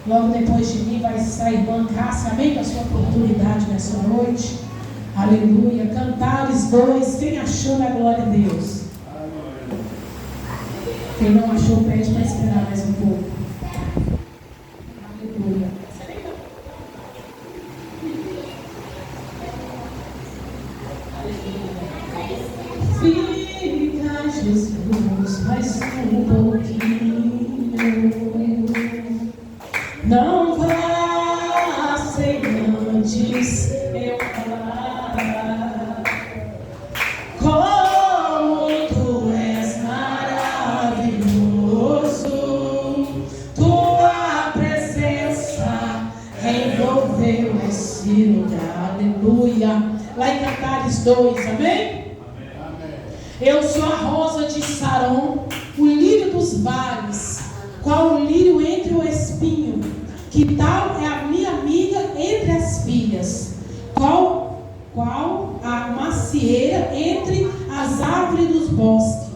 Logo depois de mim vai estar a irmã Cássia, amém? Com a sua oportunidade nessa noite. Aleluia. Cantares 2. Quem achou da glória a Deus? Quem não achou, pede para esperar mais um pouco. Aleluia. Fica, Jesus, mais um pouquinho. Não vá sem antes eu falar como tu és maravilhoso. Tua presença envolveu esse lugar. Aleluia. Lá em Cantares 2, amém? Eu sou a rosa de Saron, o lírio dos vales, qual o lírio entre o espinho, que tal é a minha amiga entre as filhas, qual a macieira entre as árvores dos bosques,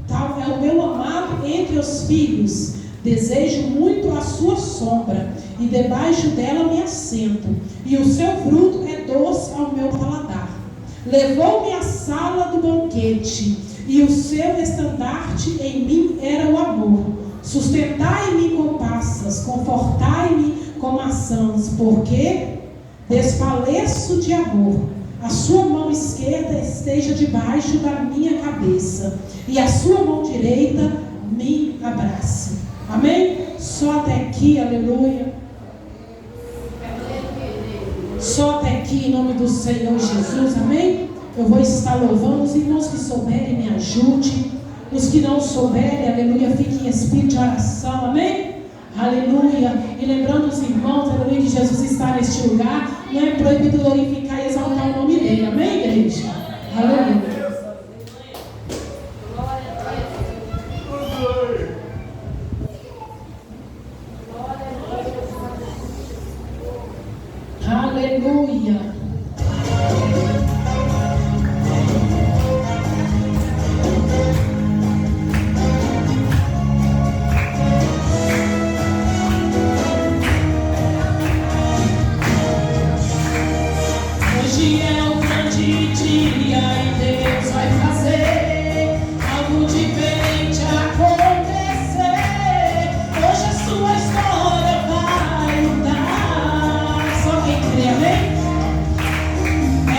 tal é o meu amado entre os filhos, desejo muito a sua sombra, e debaixo dela me assento, e o seu fruto é doce ao meu paladar. Levou-me à sala do banquete, e o seu estandarte em mim era o amor. Sustentai-me com passas, confortai-me com maçãs, porque desfaleço de amor. A sua mão esquerda esteja debaixo da minha cabeça, e a sua mão direita me abrace. Amém? Só até aqui, aleluia. Só até aqui, em nome do Senhor Jesus, amém? Eu vou estar louvando. Os irmãos que souberem, me ajude. Os que não souberem, aleluia, fiquem em espírito de oração, amém? Aleluia. E lembrando os irmãos, aleluia, que Jesus está neste lugar. Não é proibido glorificar e exaltar o nome dele, amém, igreja? Aleluia. Aleluia. Hoje é um grande dia e Deus vai fazer algo diferente acontecer. Hoje a sua história vai mudar. Só quem crê, amém? É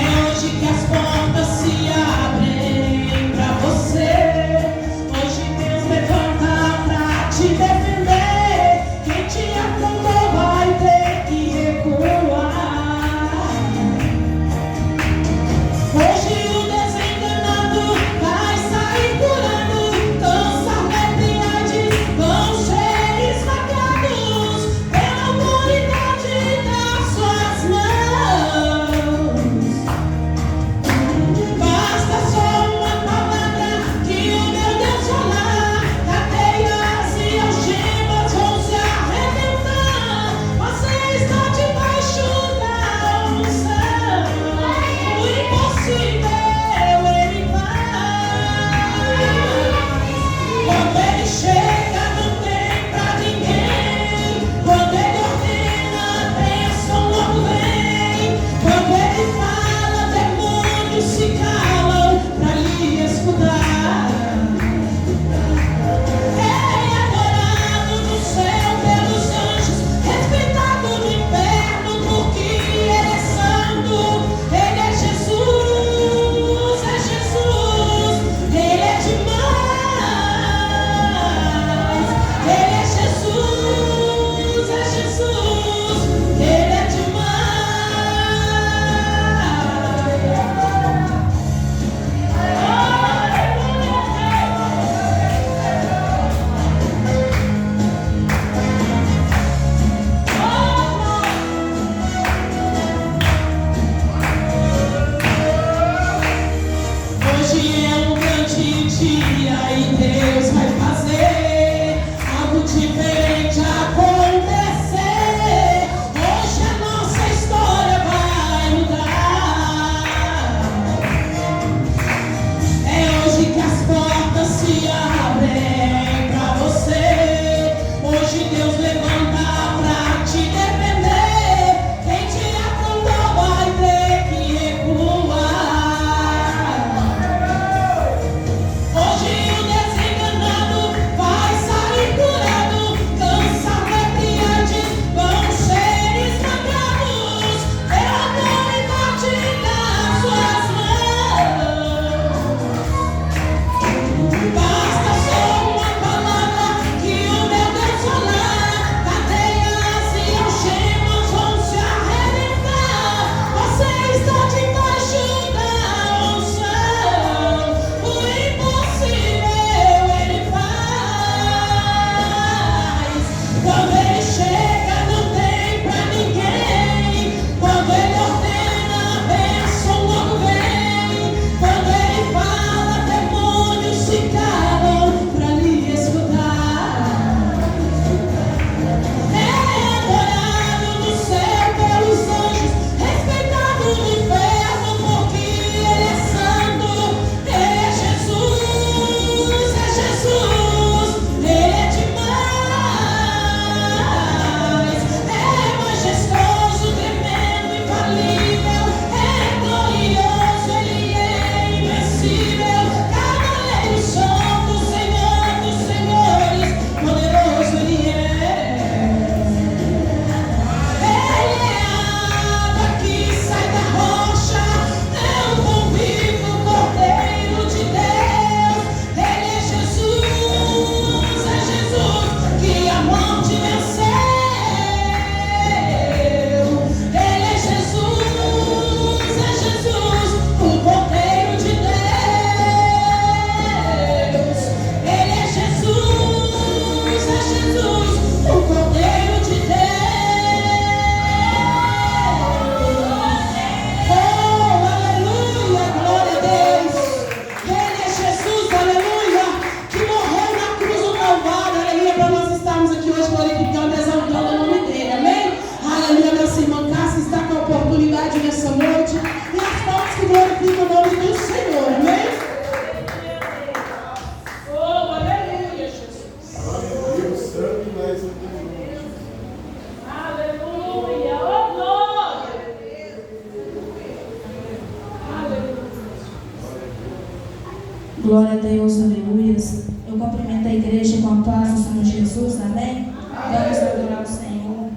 Glória a Deus, aleluias. Eu cumprimento a igreja com a paz do Senhor Jesus, amém? Vamos adorar o Senhor.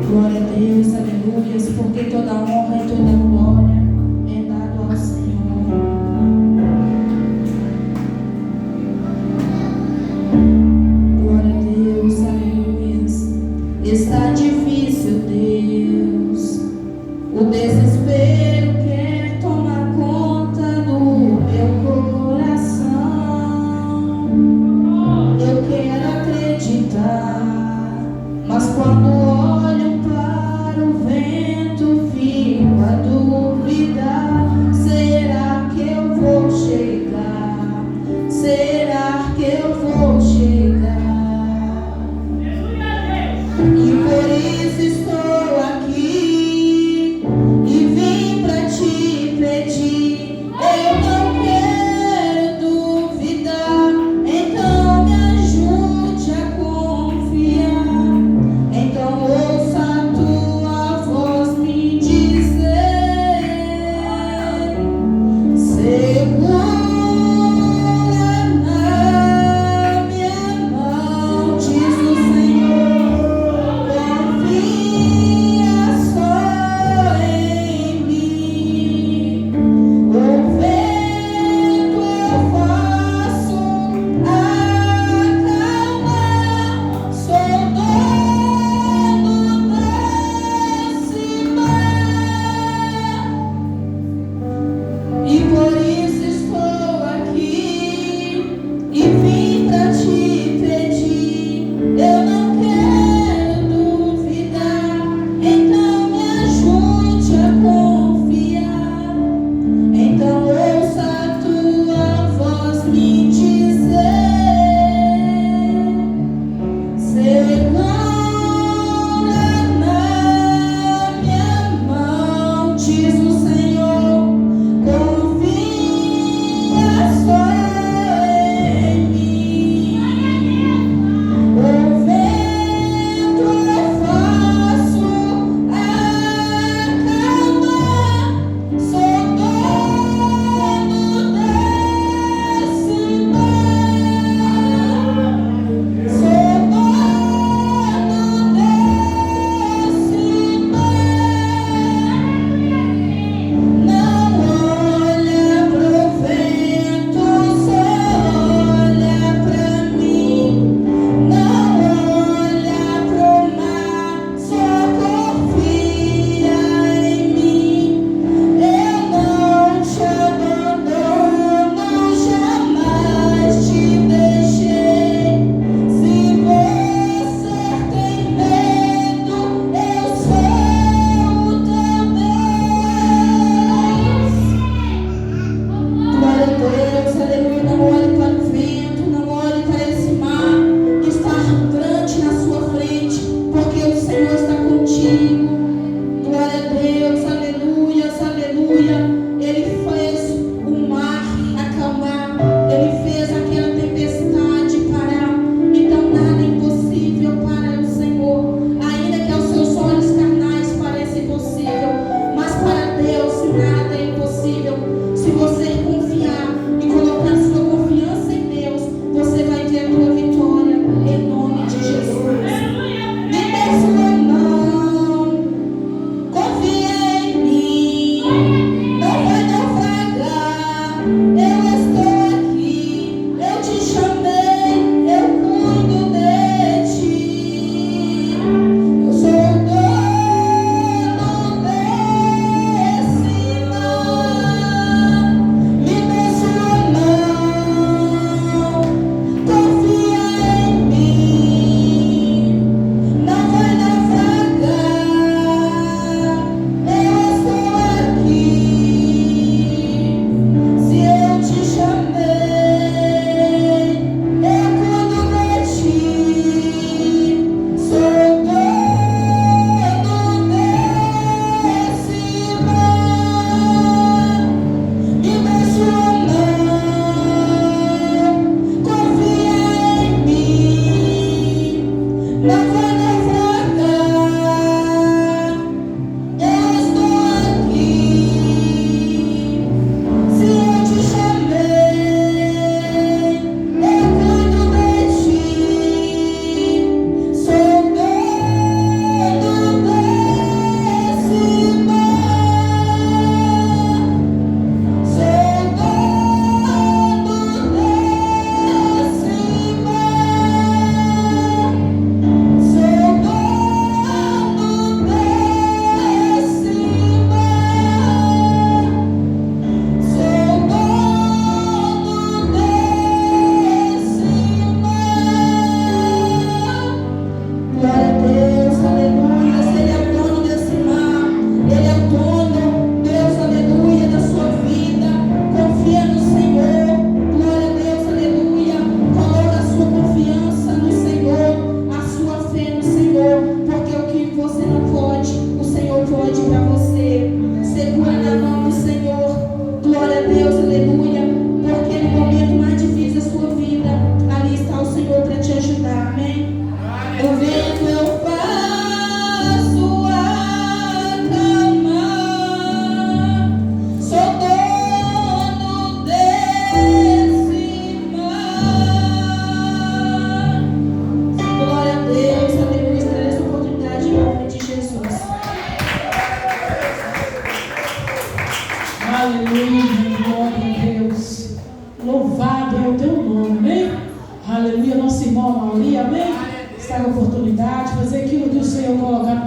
Glória a Deus, aleluias, porque toda honra e toda glória é dado ao Senhor. Glória a Deus, aleluias. Está difícil, Deus, o desespero quer tomar conta do meu coração. Eu quero acreditar, mas quando olho para o vento, fico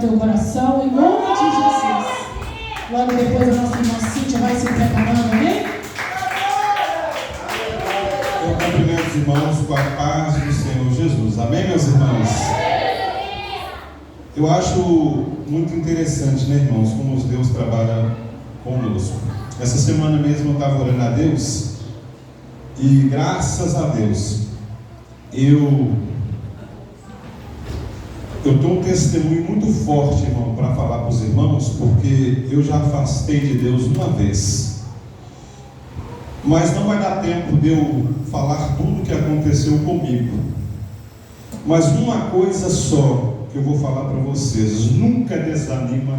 teu coração, em nome de Jesus. Logo depois a nossa irmã Cíntia vai se preparando, amém? Eu cumprimento os irmãos com a paz do Senhor Jesus. Amém, meus irmãos? Eu acho muito interessante, né, irmãos, como Deus trabalha conosco. Essa semana mesmo eu estava orando a Deus e graças a Deus eu tenho um testemunho muito forte, irmão, para falar para os irmãos, porque eu já afastei de Deus uma vez. Mas não vai dar tempo de eu falar tudo o que aconteceu comigo. Mas uma coisa só que eu vou falar para vocês: nunca desanima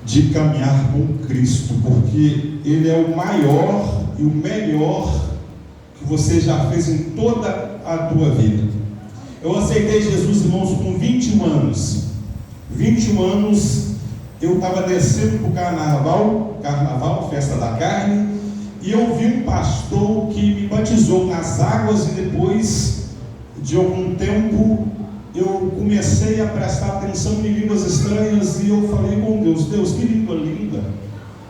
de caminhar com Cristo, porque Ele é o maior e o melhor que você já fez em toda a tua vida. Eu aceitei Jesus, irmãos, com 21 anos. 21 anos eu estava descendo para o carnaval, festa da carne, e eu vi um pastor que me batizou nas águas, e depois de algum tempo eu comecei a prestar atenção em línguas estranhas, e eu falei com Deus: Deus, que língua linda,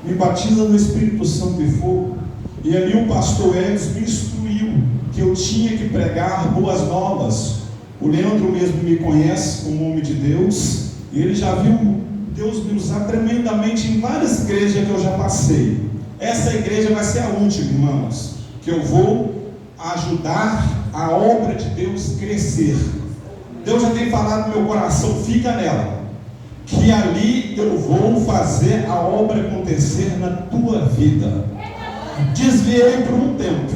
me batiza no Espírito Santo e fogo. E ali o pastor Edson me instruiu que eu tinha que pregar boas novas. O Leandro mesmo me conhece como homem de Deus, e ele já viu Deus me usar tremendamente em várias igrejas que eu já passei. Essa igreja vai ser a última, irmãos, que eu vou ajudar a obra de Deus crescer. Deus já tem falado no meu coração: fica nela, que ali eu vou fazer a obra acontecer na tua vida. Desviei por um tempo,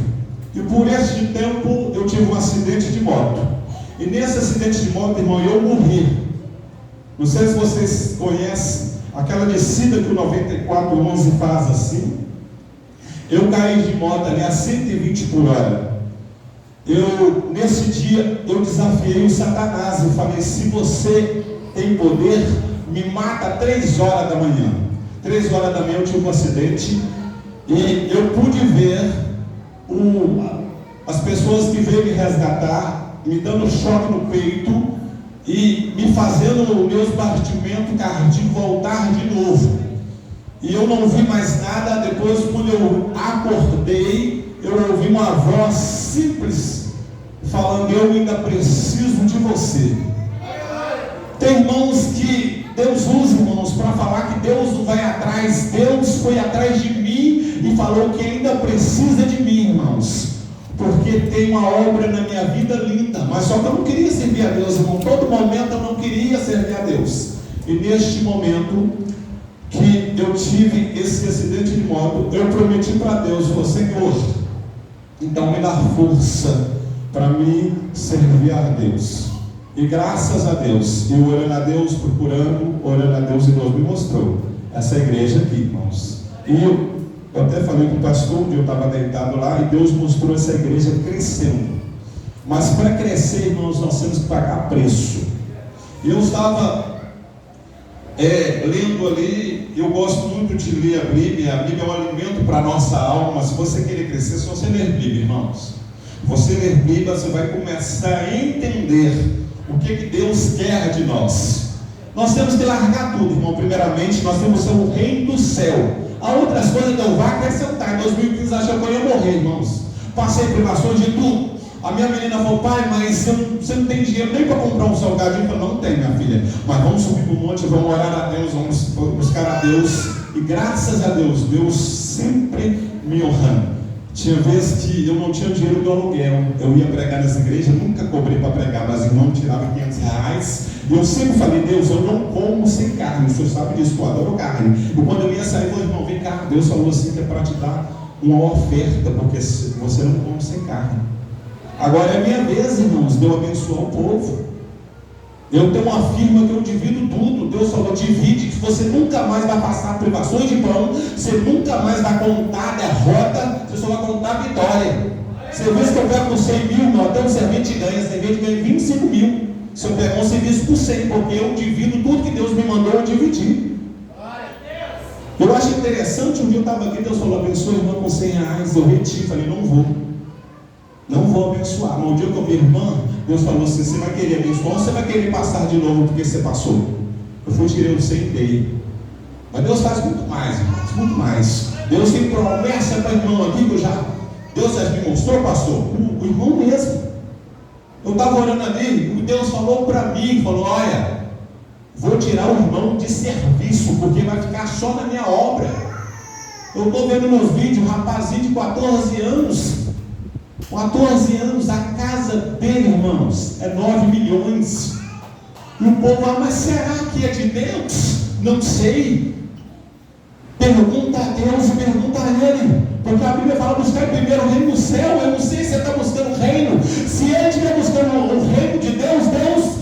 e por este tempo eu tive um acidente de moto. E nesse acidente de moto, irmão, eu morri. Não sei se vocês conhecem aquela descida que o 9411 faz assim. Eu caí de moto ali a 120 por hora. Nesse dia, eu desafiei o Satanás e falei: se você tem poder, me mata às 3 horas da manhã. 3 horas da manhã eu tive um acidente, e eu pude ver as pessoas que veio me resgatar, me dando choque no peito e me fazendo o meu batimento cardíaco voltar de novo. E eu não vi mais nada. Depois, quando eu acordei, eu ouvi uma voz simples falando: eu ainda preciso de você. Tem irmãos que Deus usa, irmãos, para falar que Deus não vai atrás. Deus foi atrás de mim e falou que ainda precisa de mim, irmãos, porque tem uma obra na minha vida linda. Mas só que eu não queria servir a Deus, irmão. Todo momento eu não queria servir a Deus. E neste momento que eu tive esse acidente de moto, eu prometi para Deus: Senhor, então me dá força para mim servir a Deus. E graças a Deus, eu orando a Deus, orando a Deus, e Deus me mostrou essa igreja aqui, irmãos. E eu até falei com o pastor, eu estava deitado lá, e Deus mostrou essa igreja crescendo. Mas para crescer, irmãos, nós temos que pagar preço. E eu estava lendo ali. Eu gosto muito de ler a Bíblia. A Bíblia é um alimento para a nossa alma. Se você querer crescer, só você ler Bíblia, irmãos. Você ler Bíblia, você vai começar a entender o que Deus quer de nós. Nós temos que largar tudo, irmão. Primeiramente, nós temos que ser o reino do céu. Há outras coisas que eu vou acrescentar. Em 2015 achei que eu ia morrer, irmãos. Passei privações de tudo. A minha menina falou: pai, mas você não tem dinheiro nem para comprar um salgadinho. Eu falei: não tem, minha filha, mas vamos subir para o monte, vamos orar a Deus, vamos buscar a Deus. E graças a Deus, Deus sempre me honrando. Tinha vezes que eu não tinha dinheiro do aluguel. Eu ia pregar nessa igreja, nunca cobrei para pregar, mas irmão tirava R$500. E eu sempre falei: Deus, eu não como sem carne. O senhor sabe disso, eu adoro carne. E quando eu ia sair, eu falei: irmão, vem cá. Deus falou assim que é para te dar uma oferta, porque você não come sem carne. Agora é minha vez, irmãos, de eu abençoar o povo. Eu tenho uma firma que eu divido tudo. Deus falou: divide, que você nunca mais vai passar privações de pão, você nunca mais vai contar derrota, você só vai contar vitória. Serviço que eu pego por 100 mil, irmão, até um servente ganha. Esse servente ganha 25 mil. Se eu pegar um serviço por 100, porque eu divido tudo que Deus me mandou, eu dividi. Eu acho interessante, um dia eu estava aqui, Deus falou: abençoa a irmã com R$100. Eu reti, falei: não vou abençoar. Mas o dia que eu vi a irmã, Deus falou assim: você vai querer abençoar ou você vai querer passar de novo porque você passou? Eu fui tirei o 100 e dei. Mas Deus faz muito mais, irmãos, muito mais. Deus tem promessa para o irmão aqui, Deus já me mostrou, pastor, o irmão mesmo. Eu estava orando ali, e Deus falou para mim, falou, olha, vou tirar o irmão de serviço, porque vai ficar só na minha obra. Eu estou vendo nos vídeos, um rapazinho de 14 anos, a casa dele, irmãos, é 9 milhões. E o povo, mas será que é de Deus? Não sei. Pergunta a Deus, pergunta a Ele, porque a Bíblia fala buscar primeiro o reino do céu. Eu não sei se você está buscando o reino. Se ele estiver buscando o reino de Deus, Deus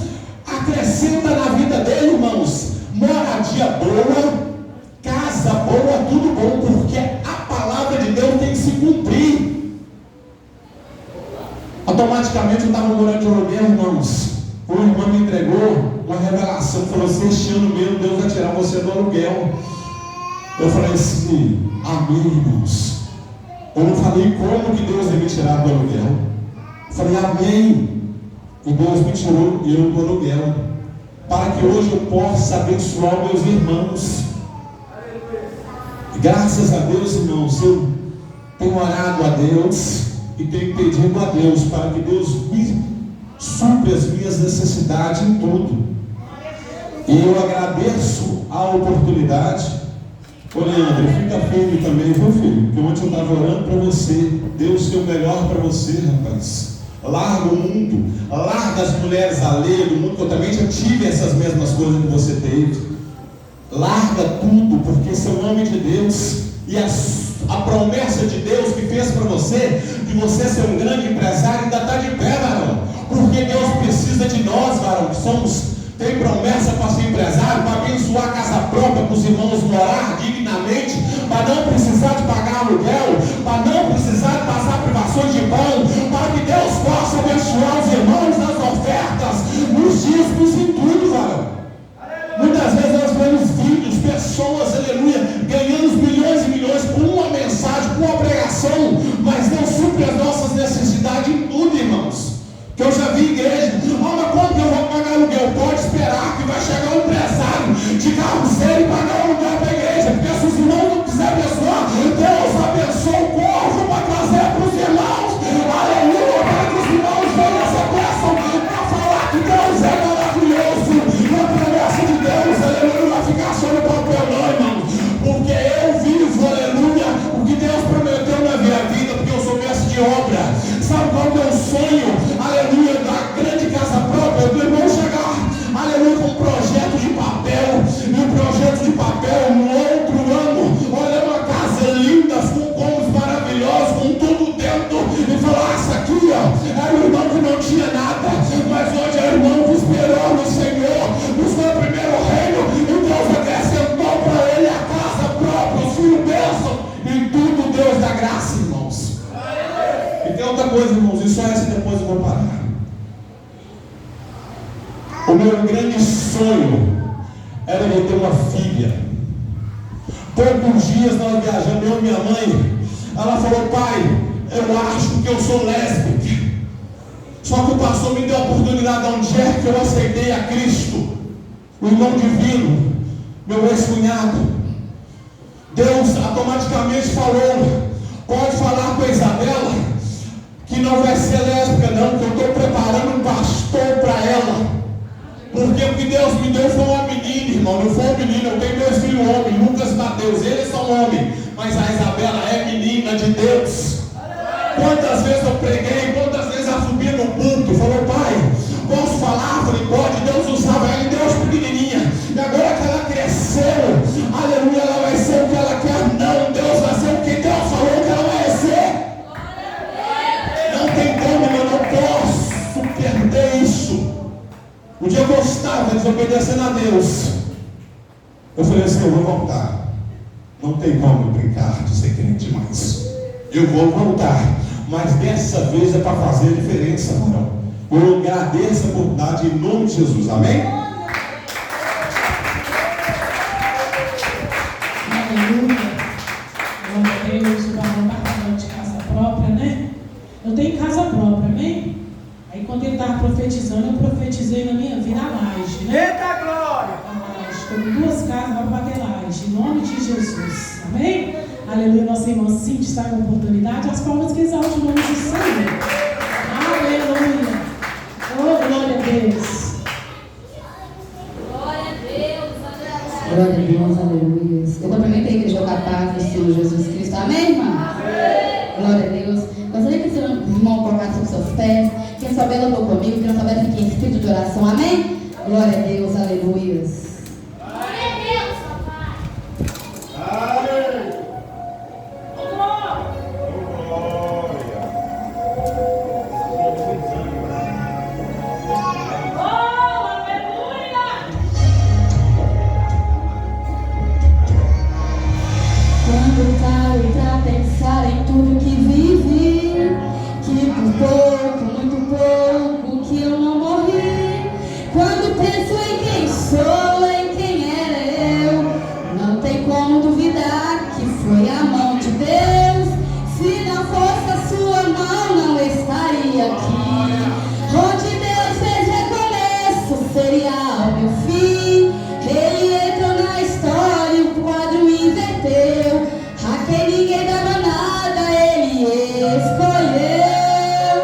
acrescenta na vida dele, irmãos, moradia boa, casa boa, tudo bom, porque a palavra de Deus tem que se cumprir. Automaticamente eu estava morando de aluguel, irmãos. O irmão me entregou uma revelação, falou assim, este ano mesmo Deus vai tirar você do aluguel. Eu falei assim, amém, irmãos. Eu não falei como que Deus ia me tirar do aluguel. Eu falei, amém. E Deus me tirou eu do aluguel, para que hoje eu possa abençoar meus irmãos. E graças a Deus, irmãos, eu tenho orado a Deus e tenho pedido a Deus para que Deus me supre as minhas necessidades em tudo. E eu agradeço a oportunidade. Ô Leandro, fica firme também, viu filho? Porque ontem eu estava orando para você. Deus tem o melhor para você, rapaz. Larga o mundo, larga as mulheres alheias do mundo, que eu também já tive essas mesmas coisas que você teve. Larga tudo, porque você é um homem de Deus. E a promessa de Deus que fez para você, de você ser um grande empresário, ainda está de pé, varão. Porque Deus precisa de nós, varão, que tem promessa para ser empresário, para abençoar a casa própria, para os irmãos morar dignamente, para não precisar de pagar aluguel, para não precisar de passar privações de pão, para que Deus possa abençoar os irmãos nas ofertas, nos dízimos e tudo, varão. Muitas vezes nós vemos vídeos, pessoas, aleluia, ganhando milhões e milhões por uma mensagem, por uma pregação, mas não supre as nossas necessidades em tudo, irmãos. Que eu já vi igreja, mas como que eu vou pagar aluguel? Pode esperar que vai chegar um empresário de carro zero e pagar aluguel para a igreja, porque se os irmãos não quiserem abençoar, Deus abençoa o corpo para trazer para os irmãos, aleluia, para que os irmãos venham essa bênção para falar que Deus é maravilhoso, e a promessa de Deus, aleluia, vai ficar só no papel não, irmão, porque eu vivo, aleluia, o que Deus prometeu na minha vida, porque eu sou mestre de obra. Sabe qual é o meu sonho? Aleluia, da grande casa própria, do irmão chegar, aleluia, com um projeto de papel, e um projeto de papel no outro ano, olha, uma casa linda, com cômodos maravilhosos, com tudo dentro, e falar, essa aqui, ó, era o irmão que não tinha nada, mas hoje é o irmão que esperou no Senhor, buscou o primeiro reino, e Deus acrescentou para ele a casa própria, os filhos bênção, e tudo Deus dá graça, irmãos. E tem outra coisa, irmãos, e só essa depois eu vou parar. O meu grande sonho era eu ter uma filha. Poucos dias nós viajamos, eu e minha mãe, ela falou, pai, eu acho que eu sou lésbica. Só que o pastor me deu a oportunidade onde é que eu aceitei a Cristo, o irmão divino, meu ex-cunhado. Deus automaticamente falou, pode falar com a Isabela, que não vai ser lésbica não, que eu estou preparando um pastor para ela. Porque o que Deus me deu foi uma menina, irmão, não foi um menino. Eu tenho 2 filhos homens, Lucas e Mateus, eles são homens, mas a Isabela é menina de Deus. Quantas vezes eu preguei, quantas vezes ela subia no culto, falou, pai, posso falar? Eu falei, pode. Deus usava ela em Deus pequenininha, e agora que ela cresceu, aleluia, ela vai ser o que ela quer. Não, Deus vai ser o que Deus falou que ela vai ser. Não tem como, eu não posso perder isso. Um dia eu estava desobedecendo a Deus, eu falei assim, eu vou voltar. Não tem como brincar de ser crente mais. Eu vou voltar, mas dessa vez é para fazer a diferença, varão. Eu agradeço a oportunidade em nome de Jesus, amém? Aleluia. Glória a Deus, o varão está falando de casa própria, né? Eu tenho casa própria, amém? Aí quando ele estava profetizando, eu profetizei na minha vida a laje, né? Eita glória! A laje. sobre 2 casas vai para aquela laje, em nome de Jesus. Amém? Aleluia. Nossa irmã Cintia está com oportunidade. As palmas que exaltam o nome do Senhor. Aleluia. Oh, glória a Deus. Glória a Deus, aleluia. Eu cumprimento a igreja com a paz do Senhor Jesus Cristo. Amém, irmã? Glória a Deus. Gostaria que o seu irmão colocasse os seus pés. Quem souber, louvou comigo. Quem não souber, fique em espírito de oração. Amém? Glória a Deus, aleluia. Glória a Deus, papai. Quando paro pra pensar em tudo que vivi, que por pouco, muito pouco, que eu não morri. Quando penso em quem sou, em quem era eu, não tem como duvidar que foi a mão de Deus. Se não fosse a sua mão, não estaria aqui. Onde Deus fez recomeço, seria o meu fim. Ele entrou na história, o quadro inverteu. A quem ninguém dava nada, ele escolheu.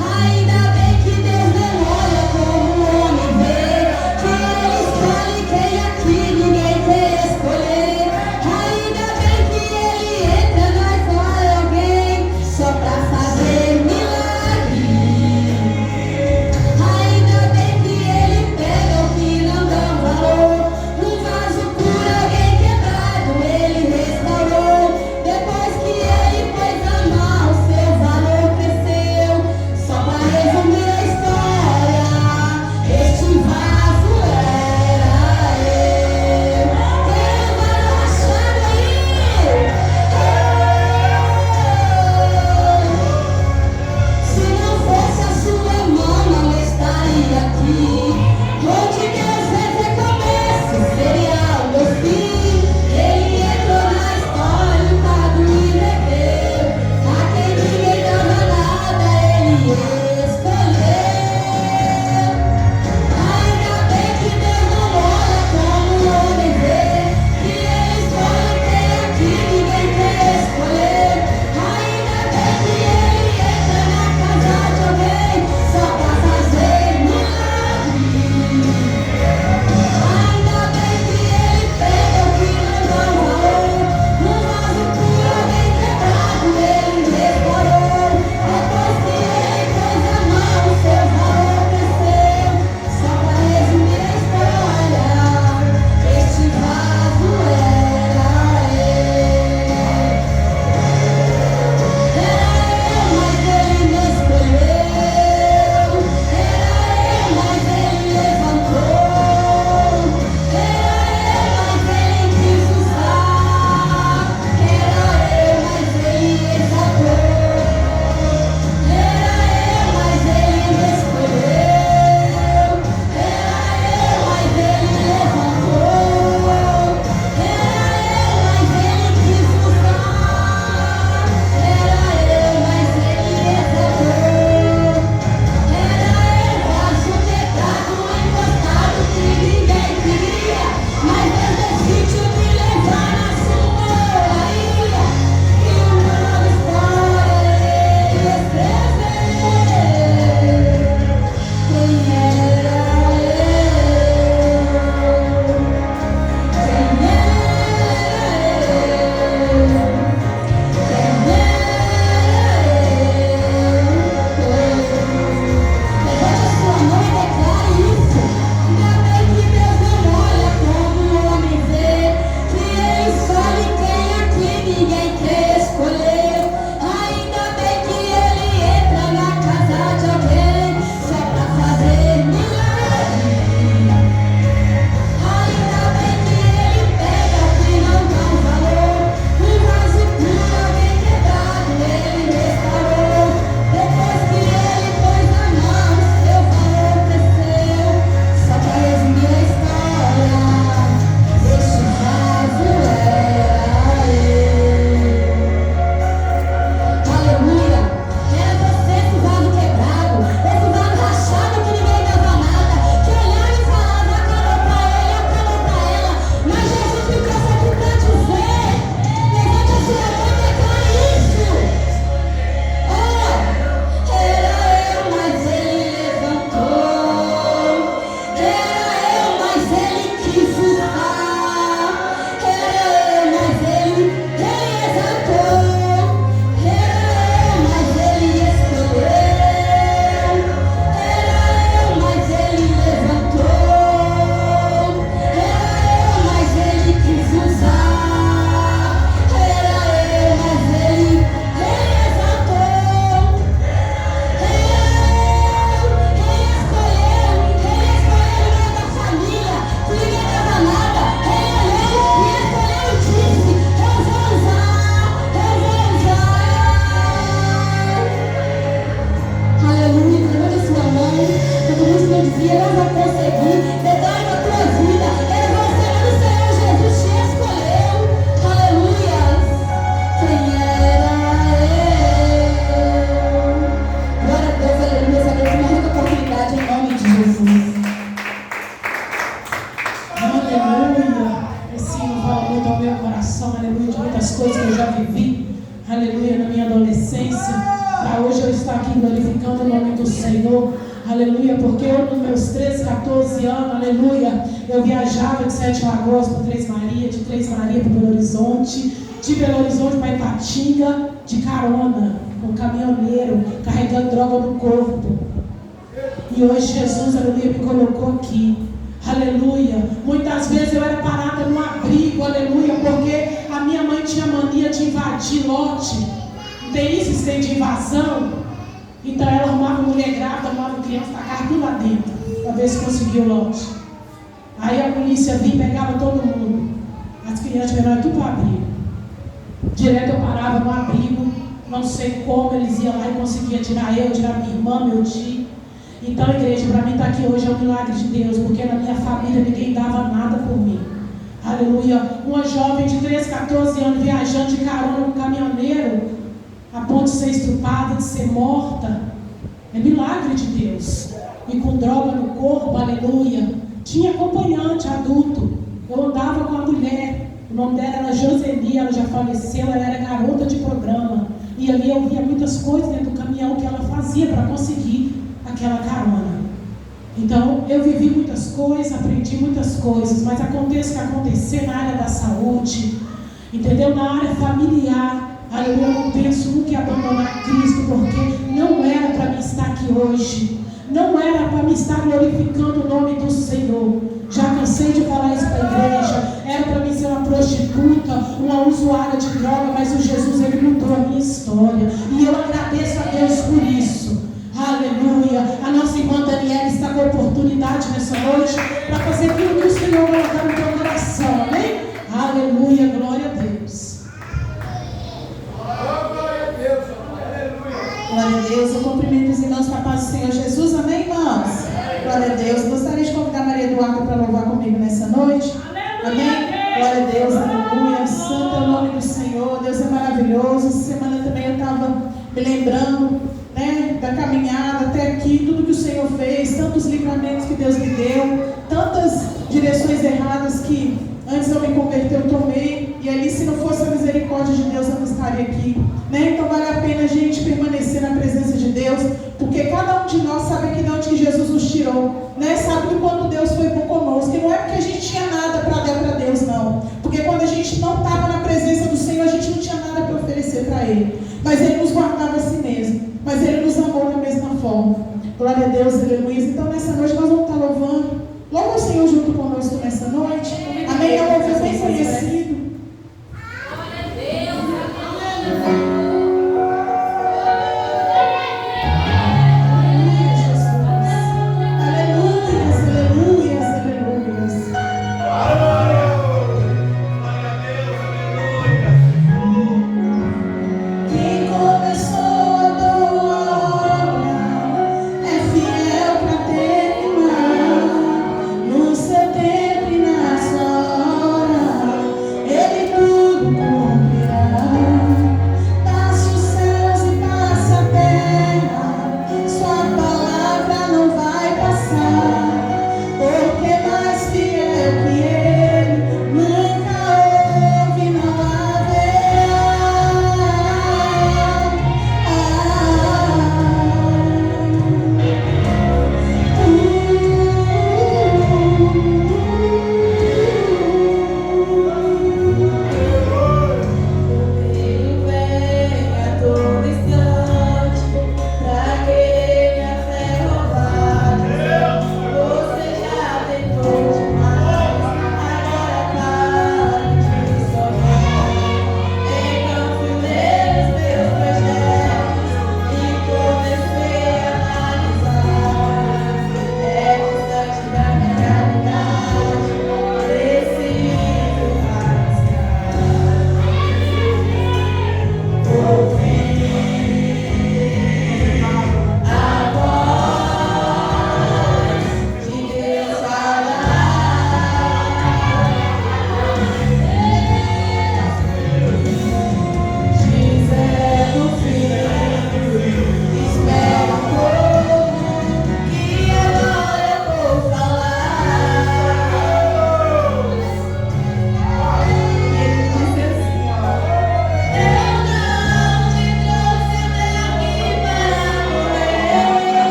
Ainda bem que Deus não olha como o homem vê, que ele escolhe quem aqui ninguém quer escolher. Ainda bem que ele entra na história de alguém só pra fazer milagre. vivi, aleluia, na minha adolescência, para hoje eu estar aqui glorificando o nome do Senhor, aleluia, porque eu nos meus 13, 14 anos, aleluia, eu viajava de 7 Lagoas para Três Marias, de Três Marias para Belo Horizonte, de Belo Horizonte para Ipatinga, de carona, com caminhoneiro, carregando droga no corpo. E hoje Jesus, aleluia, me colocou aqui, aleluia. Muitas vezes eu era parada num abrigo, aleluia, porque a minha mãe tinha mania de invadir lote. Não tem isso, tem de invasão. Então ela arrumava mulher grávida, arrumava criança, tacava tudo lá dentro, para ver se conseguia o lote. Aí a polícia vinha e pegava todo mundo. As crianças menores tudo para abrigo. Direto eu parava no abrigo, não sei como eles iam lá e conseguiam tirar eu, tirar minha irmã, meu tio. Então, igreja, para mim estar aqui hoje é um milagre de Deus, porque na minha família ninguém dava nada por mim. Aleluia. Uma jovem de 13, 14 anos viajando de carona com um caminhoneiro, a ponto de ser estrupada, de ser morta. É milagre de Deus. E com droga no corpo, aleluia. Tinha acompanhante adulto. Eu andava com a mulher. O nome dela era Joseli, ela já faleceu, ela era garota de programa. E ali eu via muitas coisas dentro do caminhão que ela fazia para conseguir aquela carona. Então, eu vivi muitas coisas, aprendi muitas coisas, mas aconteça o que acontecer na área da saúde, entendeu? Na área familiar, aleluia, eu não penso nunca em abandonar Cristo, porque não era para mim estar aqui hoje, não era para mim estar glorificando o nome do Senhor. Já cansei de falar isso para a igreja, era para mim ser uma prostituta, uma usuária de droga, mas o Jesus, ele mudou a minha história, e eu agradeço a Deus por isso. Aleluia. A nossa irmã Daniela está com oportunidade nessa noite para fazer tudo que o Senhor colocar no teu coração, amém? Aleluia, glória a Deus. Glória a Deus, eu cumprimento os irmãos com a paz do Senhor Jesus, amém, irmãos? Glória a Deus, gostaria de convidar a Maria Eduarda para louvar comigo nessa noite, amém? Glória a Deus, aleluia, santo é o nome do Senhor, Deus é maravilhoso. Essa semana também eu estava me lembrando, né, da caminhada até aqui, tudo que o Senhor fez, tantos livramentos que Deus me deu, tantas direções erradas que antes eu me converter eu tomei, e ali se não fosse a misericórdia de Deus eu não estaria aqui, né? Então vale a pena a gente permanecer na presença de Deus, porque cada um de nós sabe aqui de onde que Jesus nos tirou, né? Sabe do quanto Deus foi bom conosco, e não é porque a gente tinha nada para dar para Deus, não, porque quando a gente não estava na presença do Senhor, a gente não tinha nada para oferecer para Ele, mas Ele nos guardava a si mesmo, mas Ele nos amou da mesma forma. Glória a Deus, aleluia. Então nessa noite nós vamos estar louvando. Louva o Senhor junto conosco nessa noite. Amém. É um louvor bem conhecido. No seu tempo e na sua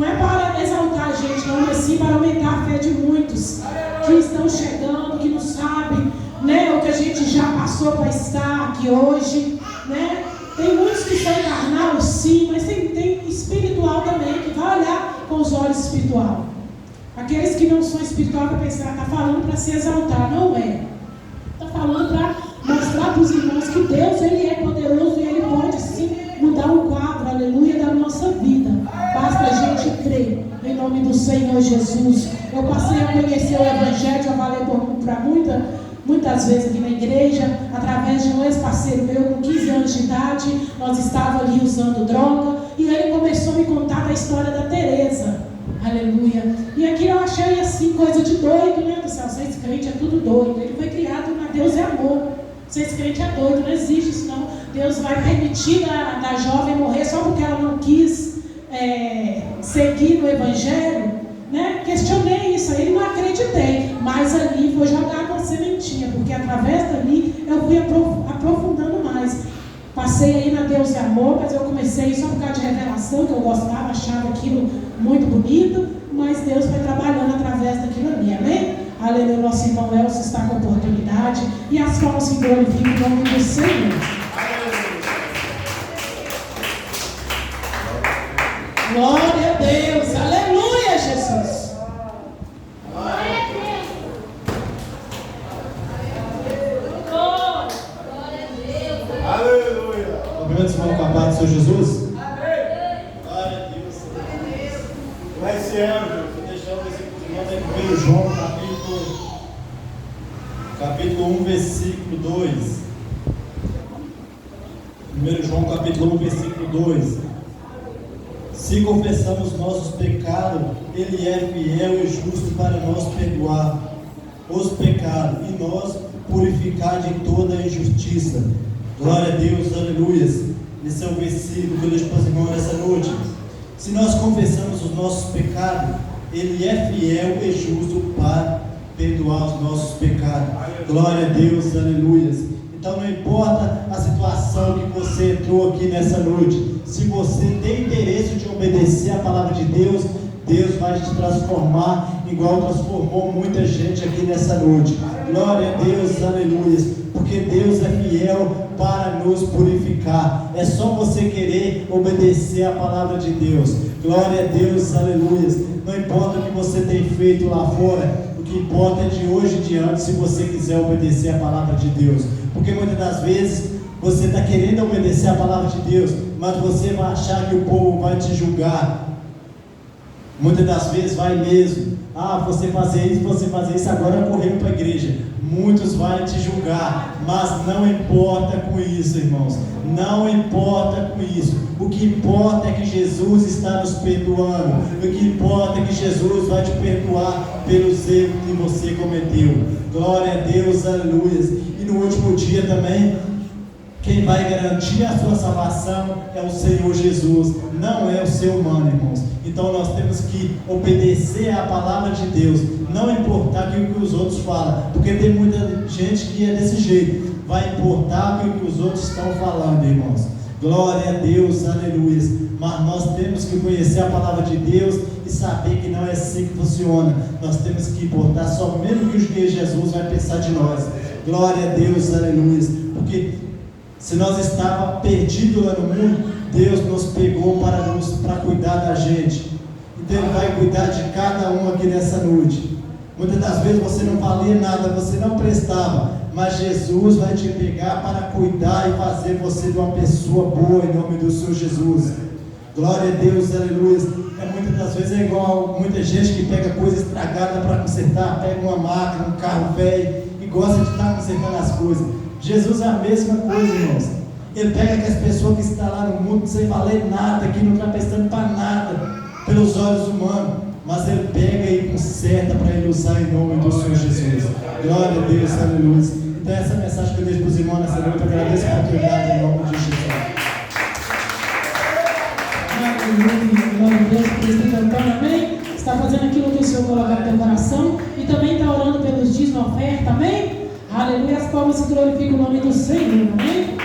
Não é para exaltar a gente, não, mas sim para aumentar a fé de muitos que estão chegando, que não sabem, né, o que a gente já passou para estar aqui hoje, né? Tem muitos que são carnal, sim, mas tem espiritual também, que vai olhar com os olhos espirituais. Aqueles que não são espirituais para pensar, está falando para se exaltar, não é. Está falando para mostrar para os irmãos que Deus, Ele é poderoso e Ele pode sim mudar o quadro, aleluia, da nossa vida. Basta a gente crer em nome do Senhor Jesus. Eu passei a conhecer o Evangelho, já falei para muitas vezes aqui na igreja, através de um ex-parceiro meu com 15 anos de idade. Nós estávamos ali usando droga e ele começou a me contar da história da Teresa, aleluia. E aqui eu achei assim, coisa de doido, né, do céu? Vocês crentes é tudo doido. Ele foi criado na Deus é amor. Vocês crentes é doido, não existe isso não. Deus vai permitir da jovem morrer só porque ela não quis seguir no Evangelho, né? Questionei isso aí, não acreditei, mas ali foi jogada uma sementinha, porque através dali eu fui aprofundando mais. Passei aí na Deus é Amor, mas eu comecei só por causa de revelação, que eu gostava, achava aquilo muito bonito, mas Deus foi trabalhando através daquilo ali, amém? Aleluia, nosso irmão Elcio está com oportunidade e as palmas que glorificam o nome do Senhor. Glória a Deus, aleluia, Jesus. Glória a Deus. Glória a Deus. Aleluia. Cumprimento irmão com a paz do Senhor Jesus. Glória a Deus. Vai ser anjo. Vou deixar o versículo de nós em 1 João, capítulo 1, versículo 2. 1 João, capítulo 1, versículo 2. Se confessamos nossos pecados, Ele é fiel e justo para nos perdoar os pecados e nos purificar de toda injustiça. Glória a Deus, aleluias. Esse é o versículo que eu deixo para os irmãos nessa noite. Se nós confessamos os nossos pecados, Ele é fiel e justo para perdoar os nossos pecados. Glória a Deus, aleluias. Então não importa a situação que você entrou aqui nessa noite, se você tem interesse de obedecer a palavra de Deus, Deus vai te transformar igual transformou muita gente aqui nessa noite. Glória a Deus, aleluia. Porque Deus é fiel para nos purificar. É só você querer obedecer a palavra de Deus. Glória a Deus, aleluia. Não importa o que você tem feito lá fora, o que importa é de hoje em diante, se você quiser obedecer a palavra de Deus. Porque muitas das vezes você está querendo obedecer a palavra de Deus, mas você vai achar que o povo vai te julgar. Muitas das vezes vai mesmo. Você fazer isso, agora correndo para a igreja. Muitos vão te julgar, mas não importa com isso, irmãos. Não importa com isso. O que importa é que Jesus está nos perdoando. O que importa é que Jesus vai te perdoar pelos erros que você cometeu. Glória a Deus, aleluia. E no último dia também, quem vai garantir a sua salvação é o Senhor Jesus, não é o ser humano, irmãos. Então nós temos que obedecer à palavra de Deus, não importar o que os outros falam, porque tem muita gente que é desse jeito, vai importar o que os outros estão falando, irmãos. Glória a Deus, aleluia. Mas nós temos que conhecer a palavra de Deus e saber que não é assim que funciona. Nós temos que importar somente o que Jesus vai pensar de nós. Glória a Deus, aleluia. Porque se nós estávamos perdidos lá no mundo, Deus nos pegou para cuidar da gente. Então Ele vai cuidar de cada um aqui nessa noite. Muitas das vezes você não valia nada, você não prestava, mas Jesus vai te pegar para cuidar e fazer você de uma pessoa boa em nome do Senhor Jesus. Glória a Deus, aleluia. Muitas das vezes é igual muita gente que pega coisa estragada para consertar, pega uma máquina, um carro velho e gosta de estar consertando as coisas. Jesus é a mesma coisa, irmãos. Ele pega aquelas pessoas que estão lá no mundo sem valer nada, que não está prestando para nada pelos olhos humanos, mas Ele pega e conserta para Ele usar em nome do Senhor Jesus. Glória a Deus, aleluia. Então essa mensagem que eu deixo para os irmãos nessa noite, eu agradeço a oportunidade em nome de Jesus. Aleluia, glória a Deus, por isso cantando, amém? Está fazendo aquilo que o Senhor colocar no teu coração e também está orando pelos dias na oferta, amém? Aleluia, as palmas que glorificam o nome do Senhor, amém?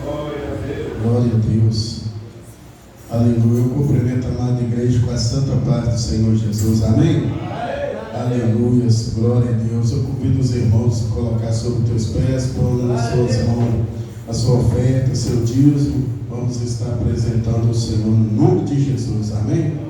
Glória a Deus. Glória a Deus. Aleluia. Eu cumprimento a amada igreja com a santa paz do Senhor Jesus. Amém? Aleluia. Glória a Deus. Eu convido os irmãos a colocar sobre os teus pés, pondo nas suas mãos a sua oferta, o seu dízimo. Vamos estar apresentando o Senhor no nome de Jesus. Amém?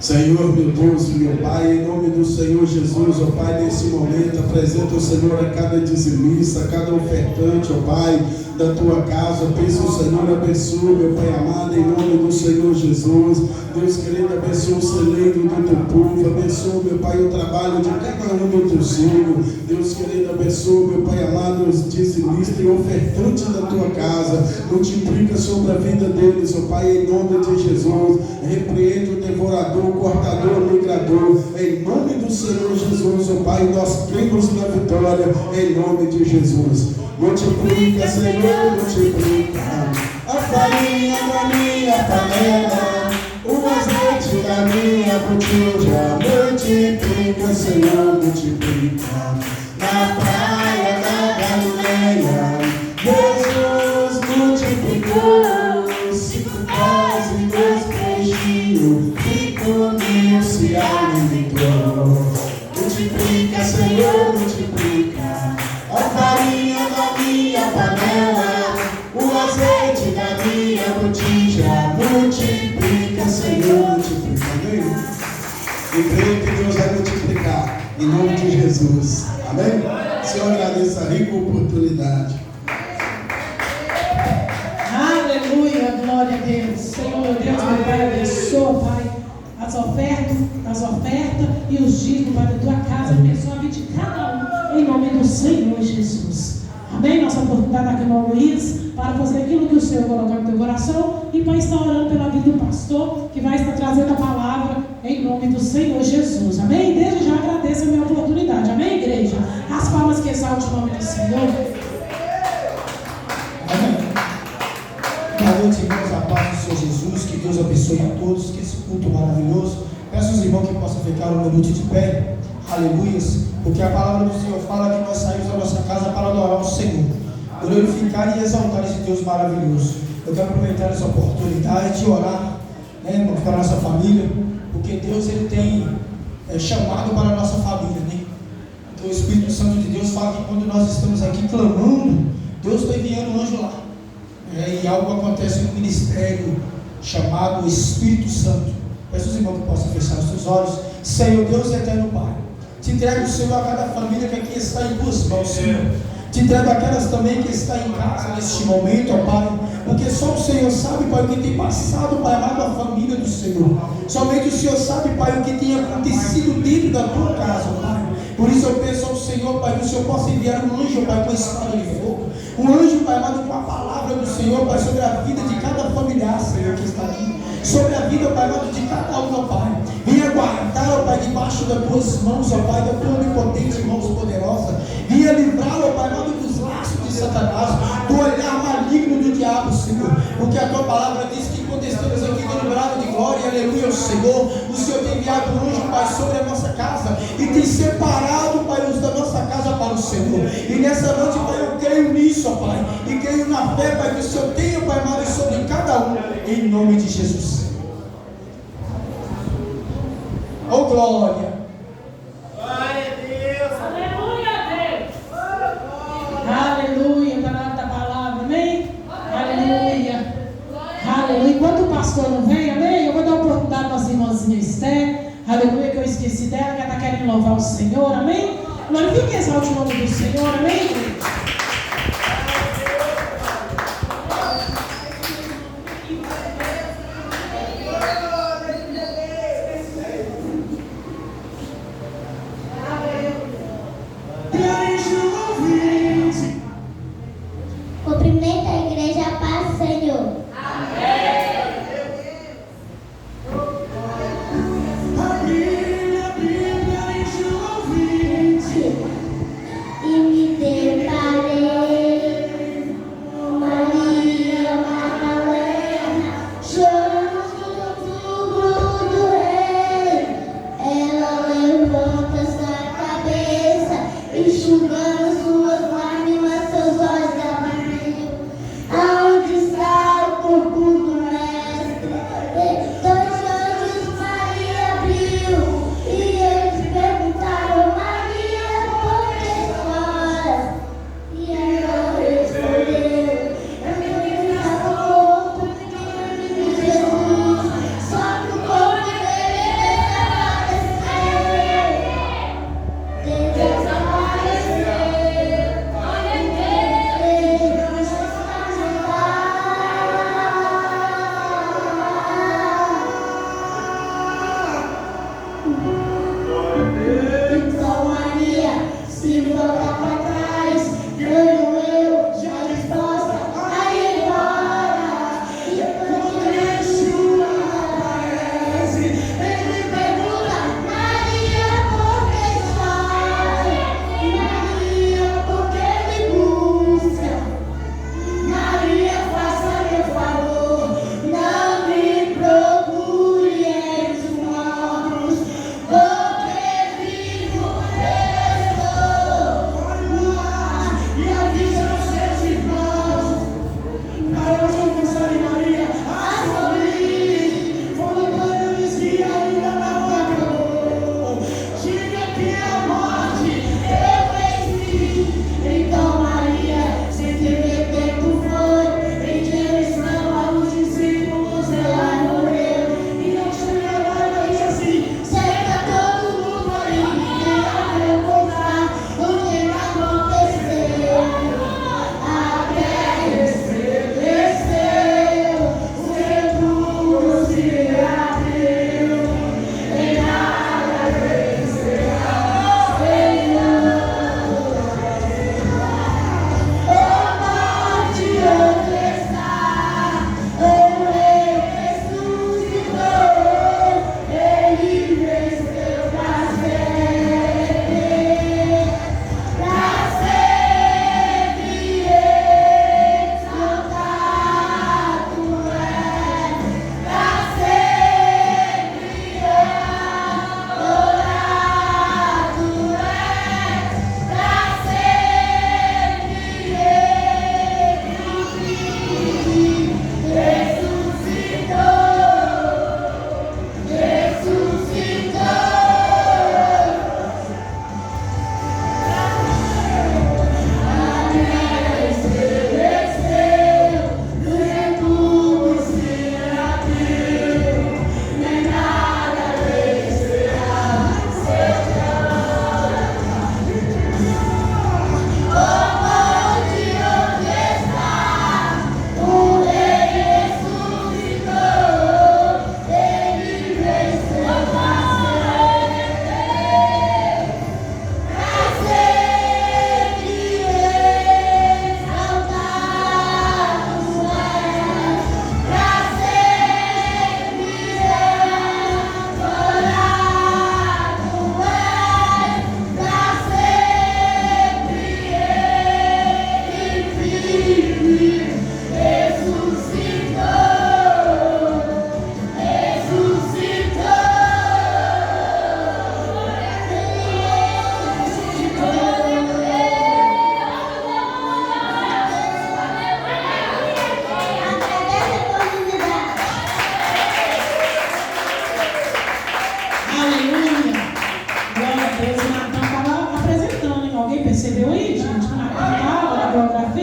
Senhor, meu Deus e meu Pai, em nome do Senhor Jesus, ó Pai, nesse momento, apresenta o Senhor a cada dizimista, a cada ofertante, ó Pai, da tua casa. Peço o Senhor, abençoe, meu Pai amado, em nome do Senhor Jesus. Deus querido, abençoe o celeiro do teu povo, abençoe, meu Pai, o trabalho de cada um do teu filho. Deus querido, abençoe, meu Pai amado, os dizimistas e ofertantes da tua casa. Multiplica sobre a vida deles, ó Pai, em nome de Jesus. Repreende o devorador, o cortador, o migrador, em nome do Senhor Jesus, ó Pai, nós cremos na vitória, em nome de Jesus. Multiplica, Senhor, multiplica a farinha da minha panela, o azeite da minha botija. Multiplica, Senhor, multiplica na praia da Galileia. Jesus multiplicou 5 pães e 2 peixinhos, e comigo se alimentou. Multiplica, Senhor, multiplica a farinha da minha panela, o azeite da minha botija. Multiplica, Senhor, multiplica. Amém? E creio que Deus vai multiplicar, em nome de Jesus. Amém? Senhor, agradeço a rica oportunidade. Aleluia, glória a Deus. Senhor, meu Deus, meu Pai, abençoa, Pai, as ofertas e os dízimos, Pai, da tua casa. Abençoa a vida de cada um, em nome do Senhor Jesus. Amém? Nossa oportunidade aqui no Luiz, para fazer aquilo que o Senhor colocar no teu coração e para estar orando pela vida do pastor, que vai estar trazendo a palavra em nome do Senhor Jesus. Amém? Desde já agradeço a minha oportunidade. Amém, igreja? As palmas que exaltam o nome do Senhor. Amém. Boa noite, irmãos, a paz do Senhor Jesus. Que Deus abençoe a todos, que esse culto maravilhoso. Peço aos irmãos que possam ficar um minuto de pé. Aleluias. Porque a palavra do Senhor fala que nós saímos da nossa casa para adorar o Senhor, glorificar e exaltar esse Deus maravilhoso. Eu quero aproveitar essa oportunidade de orar, né, para a nossa família, porque Deus ele tem chamado para a nossa família, né? Então o Espírito Santo de Deus fala que quando nós estamos aqui clamando, Deus está enviando um anjo lá, e algo acontece no ministério chamado Espírito Santo. Peço aos irmãos que possam fechar os seus olhos. Senhor Deus eterno Pai, te entrego, Senhor, a cada família que aqui está em tuas mãos, Senhor. Te entrego aquelas também que estão em casa neste momento, ó Pai, porque só o Senhor sabe, Pai, o que tem passado, Pai amado, a família do Senhor. Somente o Senhor sabe, Pai, o que tem acontecido dentro da tua casa, Pai. Por isso eu peço ao Senhor, Pai, que o Senhor possa enviar um anjo, Pai, com a espada de fogo. Um anjo, Pai amado, com a palavra do Senhor, Pai, sobre a vida de cada familiar, Senhor, que está aqui. Sobre a vida, Pai amado, de cada um, ó Pai. Venha guardar, ó Pai, debaixo das tuas mãos, ó Pai, da tua onipotente mãos poderosa. Venha livrar, ó Pai amado, dos laços de Satanás, do olhar maligno do diabo, Senhor. Porque a tua palavra diz que quando estamos aqui denobrado de glória, aleluia, ao Senhor, o Senhor tem enviado um anjo, Pai, sobre a nossa casa e tem separado, Pai, os da nossa casa para o Senhor. E nessa noite, Pai, eu creio nisso, ó Pai, e creio na fé, Pai, que o Senhor tenha, Pai amado, sobre cada um, em nome de Jesus. Oh, glória! Glória a Deus! Aleluia a Deus! Aleluia, está na hora da palavra, amém? Aleluia! Aleluia! Enquanto o pastor não vem, amém? Eu vou dar a oportunidade à nossa irmãzinha Esther, aleluia, que eu esqueci dela, que ela está querendo louvar o Senhor, amém? Glorifique e exalte o nome do Senhor, amém? Cumprimenta a igreja, a paz do Senhor. E me dê paz.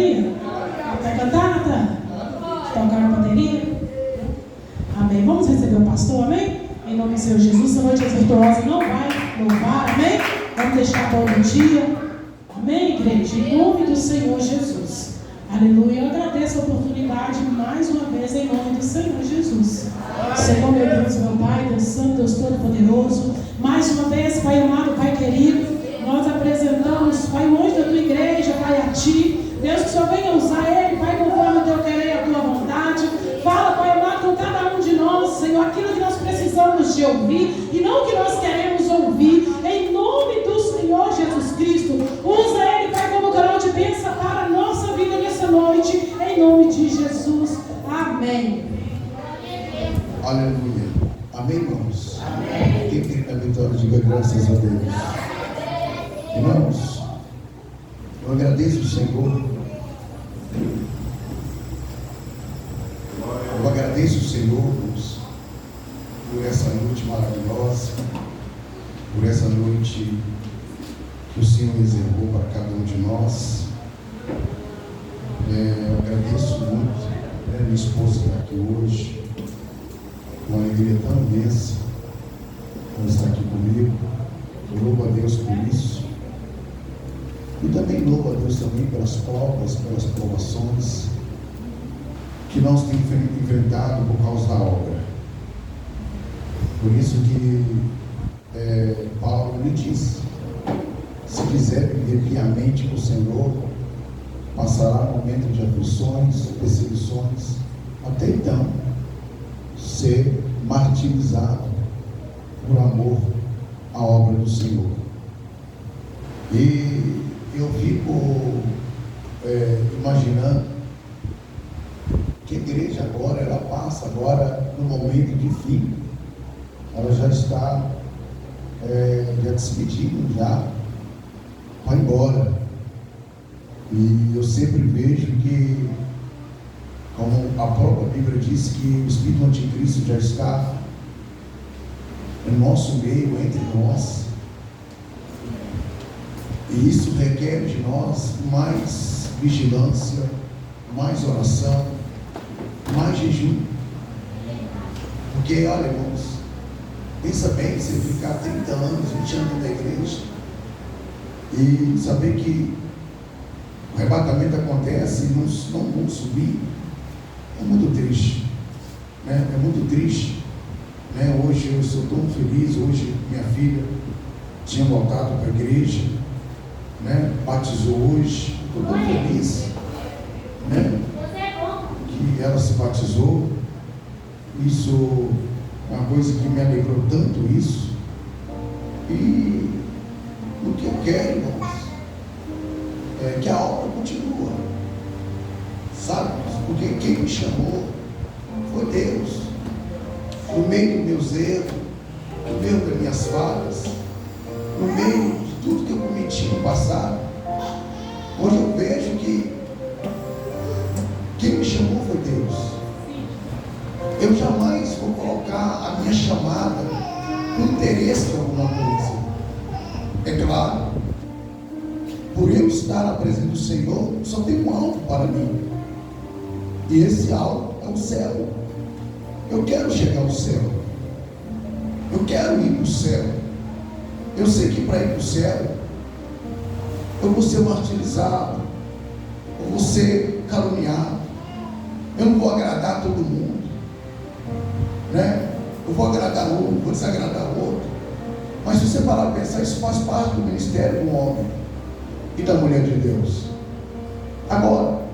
aleluia. Vai cantar, Natan? Tocar a bateria? Amém. Vamos receber o pastor, amém? Em nome do Senhor Jesus, a noite virtuosa não vai louvar, amém? Vamos deixar para outro dia, amém, igreja? Em nome do Senhor Jesus, aleluia. Eu agradeço a oportunidade mais uma vez em nome do Senhor Jesus. Senhor, meu Deus, meu Pai, Deus Santo, Deus Todo-Poderoso, mais uma vez, Pai amado, Pai querido, nós apresentamos, Pai, o anjo da tua igreja, Pai, a Ti. Deus, que o Senhor venha usar ele, Pai, conforme o teu querer e a tua vontade. Fala, Pai amado, com cada um de nós, Senhor, aquilo que nós precisamos de ouvir e não o que nós queremos ouvir. Em nome do Senhor Jesus Cristo, usa ele, Pai, como canal de bênção para a nossa vida nessa noite. Em nome de Jesus. Amém. Aleluia. Amém, irmãos? Amém. Quem tem a vitória, diga graças a Deus. Irmãos, eu agradeço o Senhor. Eu agradeço o Senhor, irmãos, por essa noite maravilhosa, por essa noite que o Senhor reservou para cada um de nós. Eu agradeço muito, minha esposa está aqui hoje, uma alegria tão imensa ela está aqui comigo. Eu louvo a Deus por isso. E também louvo a Deus também pelas provas, pelas provações que nós temos enfrentado por causa da obra. Por isso que Paulo lhe disse: se quiser viver piamente com o Senhor, passará momento de aflições, perseguições, até então ser martirizado por amor à obra do Senhor. E eu fico imaginando que a igreja agora, ela passa agora no momento de fim, ela já está já despedindo, já vai embora. E eu sempre vejo que, como a própria Bíblia diz, que o Espírito Anticristo já está em nosso meio, entre nós. E isso requer de nós mais vigilância, mais oração, mais jejum. Porque, olha, irmãos, pensa bem, você ficar 30 anos, 20 anos na igreja e saber que o arrebatamento acontece e não vão subir, é muito triste, né? É muito triste, né? Hoje eu sou tão feliz, hoje minha filha tinha voltado para a igreja, né? Batizou hoje, estou tão feliz, né? Que ela se batizou. Isso é uma coisa que me alegrou tanto, isso. E o que eu quero, irmãos, é que a obra continua, sabe? Porque quem me chamou foi Deus. No meio do meu zelo, no meio das minhas falhas, no meio de tudo que eu cometi no passado, hoje eu vejo que quem me chamou foi Deus. Eu jamais vou colocar a minha chamada no interesse de alguma coisa. É claro, por eu estar na presença do Senhor, só tem um alvo para mim. E esse alvo é o céu. Eu quero chegar ao céu. Eu quero ir para o céu. Eu sei que para ir para o céu, eu vou ser martirizado, eu vou ser caluniado, eu não vou agradar todo mundo, né? Eu vou agradar um, vou desagradar o outro. Mas se você parar para pensar, isso faz parte do ministério do homem e da mulher de Deus. Agora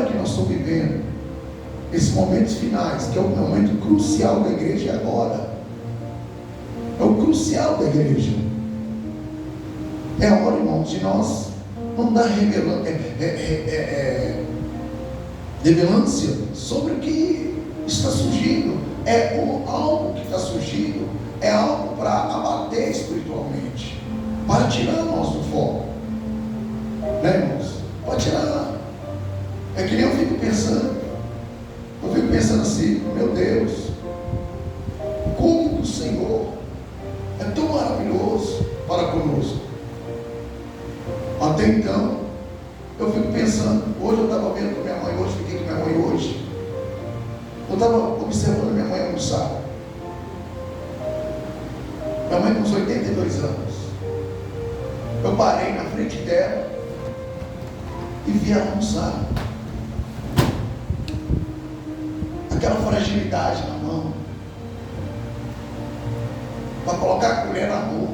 que nós estamos vivendo esses momentos finais, que é o momento crucial da igreja, agora é o crucial da igreja. É a hora, irmãos, de nós não dar revelância sobre o que está surgindo. Algo que está surgindo é algo para abater espiritualmente, para tirar nós do foco, né, irmãos? Para tirar. É que nem eu fico pensando assim: meu Deus, como o Senhor é tão maravilhoso para conosco. Até então Eu fico pensando, hoje eu estava vendo com minha mãe, hoje fiquei com minha mãe hoje. Eu estava observando minha mãe almoçar. Minha mãe com uns 82 anos. Eu parei na frente dela e vi ela almoçar. Aquela fragilidade na mão, para colocar a colher na boca.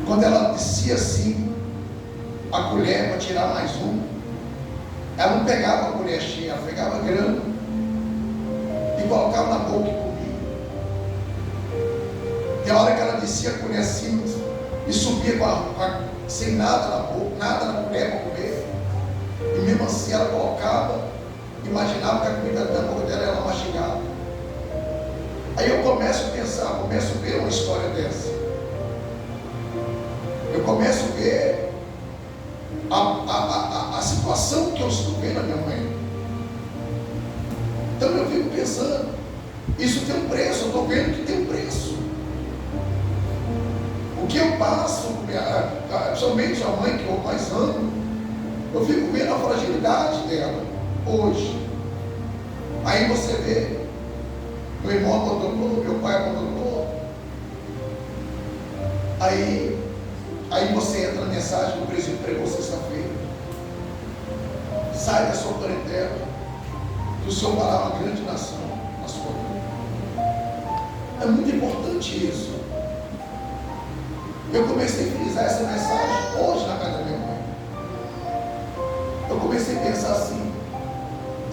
Quando ela descia assim, a colher para tirar mais um, ela não pegava a colher cheia, ela pegava grande e colocava na boca e comia. E a hora que ela descia a colher assim e subia sem nada na boca, nada na colher para comer, e mesmo assim ela colocava, imaginava que a comida da boca dela ela mastigava. Aí eu começo a pensar, começo a ver uma história dessa. Eu começo a ver a situação que eu estou vendo na minha mãe. Então eu fico pensando, isso tem um preço, eu estou vendo que tem um preço. O que eu passo, principalmente a mãe que eu mais amo, eu fico vendo a fragilidade dela hoje. Aí você vê, meu irmão abandonou, meu pai abandonou. Aí você entra na mensagem que o presidente pregou sexta-feira. Sai da sua parentela, que o Senhor fará uma grande nação na sua vida. É muito importante isso. Eu comecei a frisar essa mensagem hoje na casa da minha mãe. Eu comecei a pensar assim,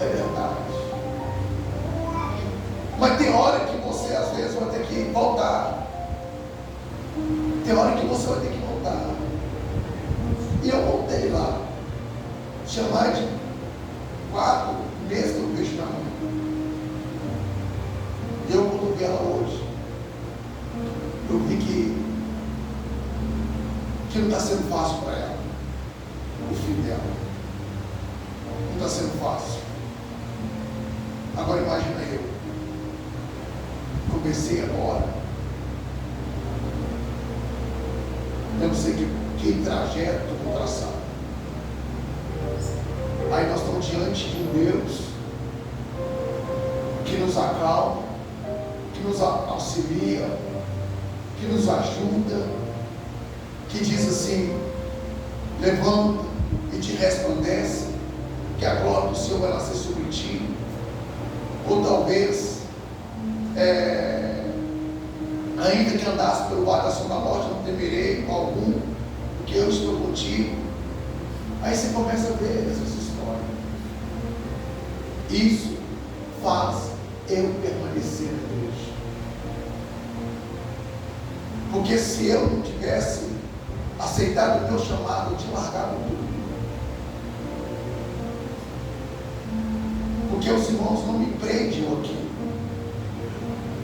é verdade. Mas tem hora que você às vezes vai ter que voltar. Tem hora que você vai ter que voltar. E eu voltei lá. Tinha mais de 4 meses que eu vejo na mãe. E eu quando vi ela hoje, eu vi que não está sendo fácil para ela, o filho dela. Não está sendo fácil. Agora imagina eu. Comecei agora. Eu não sei que trajeto eu vou traçar. Aí nós estamos diante de um Deus que nos acalma, que nos auxilia, que nos ajuda, que diz assim: levanta e te resplandece, que a glória do Senhor vai nascer sobre ti. Ou talvez, ainda que andasse pelo vale da sombra da morte, não temerei com algum, porque eu estou contigo. Aí você começa a ver essas histórias. Isso faz eu permanecer na igreja. Porque se eu não tivesse aceitado o meu chamado, eu tinha largado tudo. Porque os irmãos não me prendem aqui.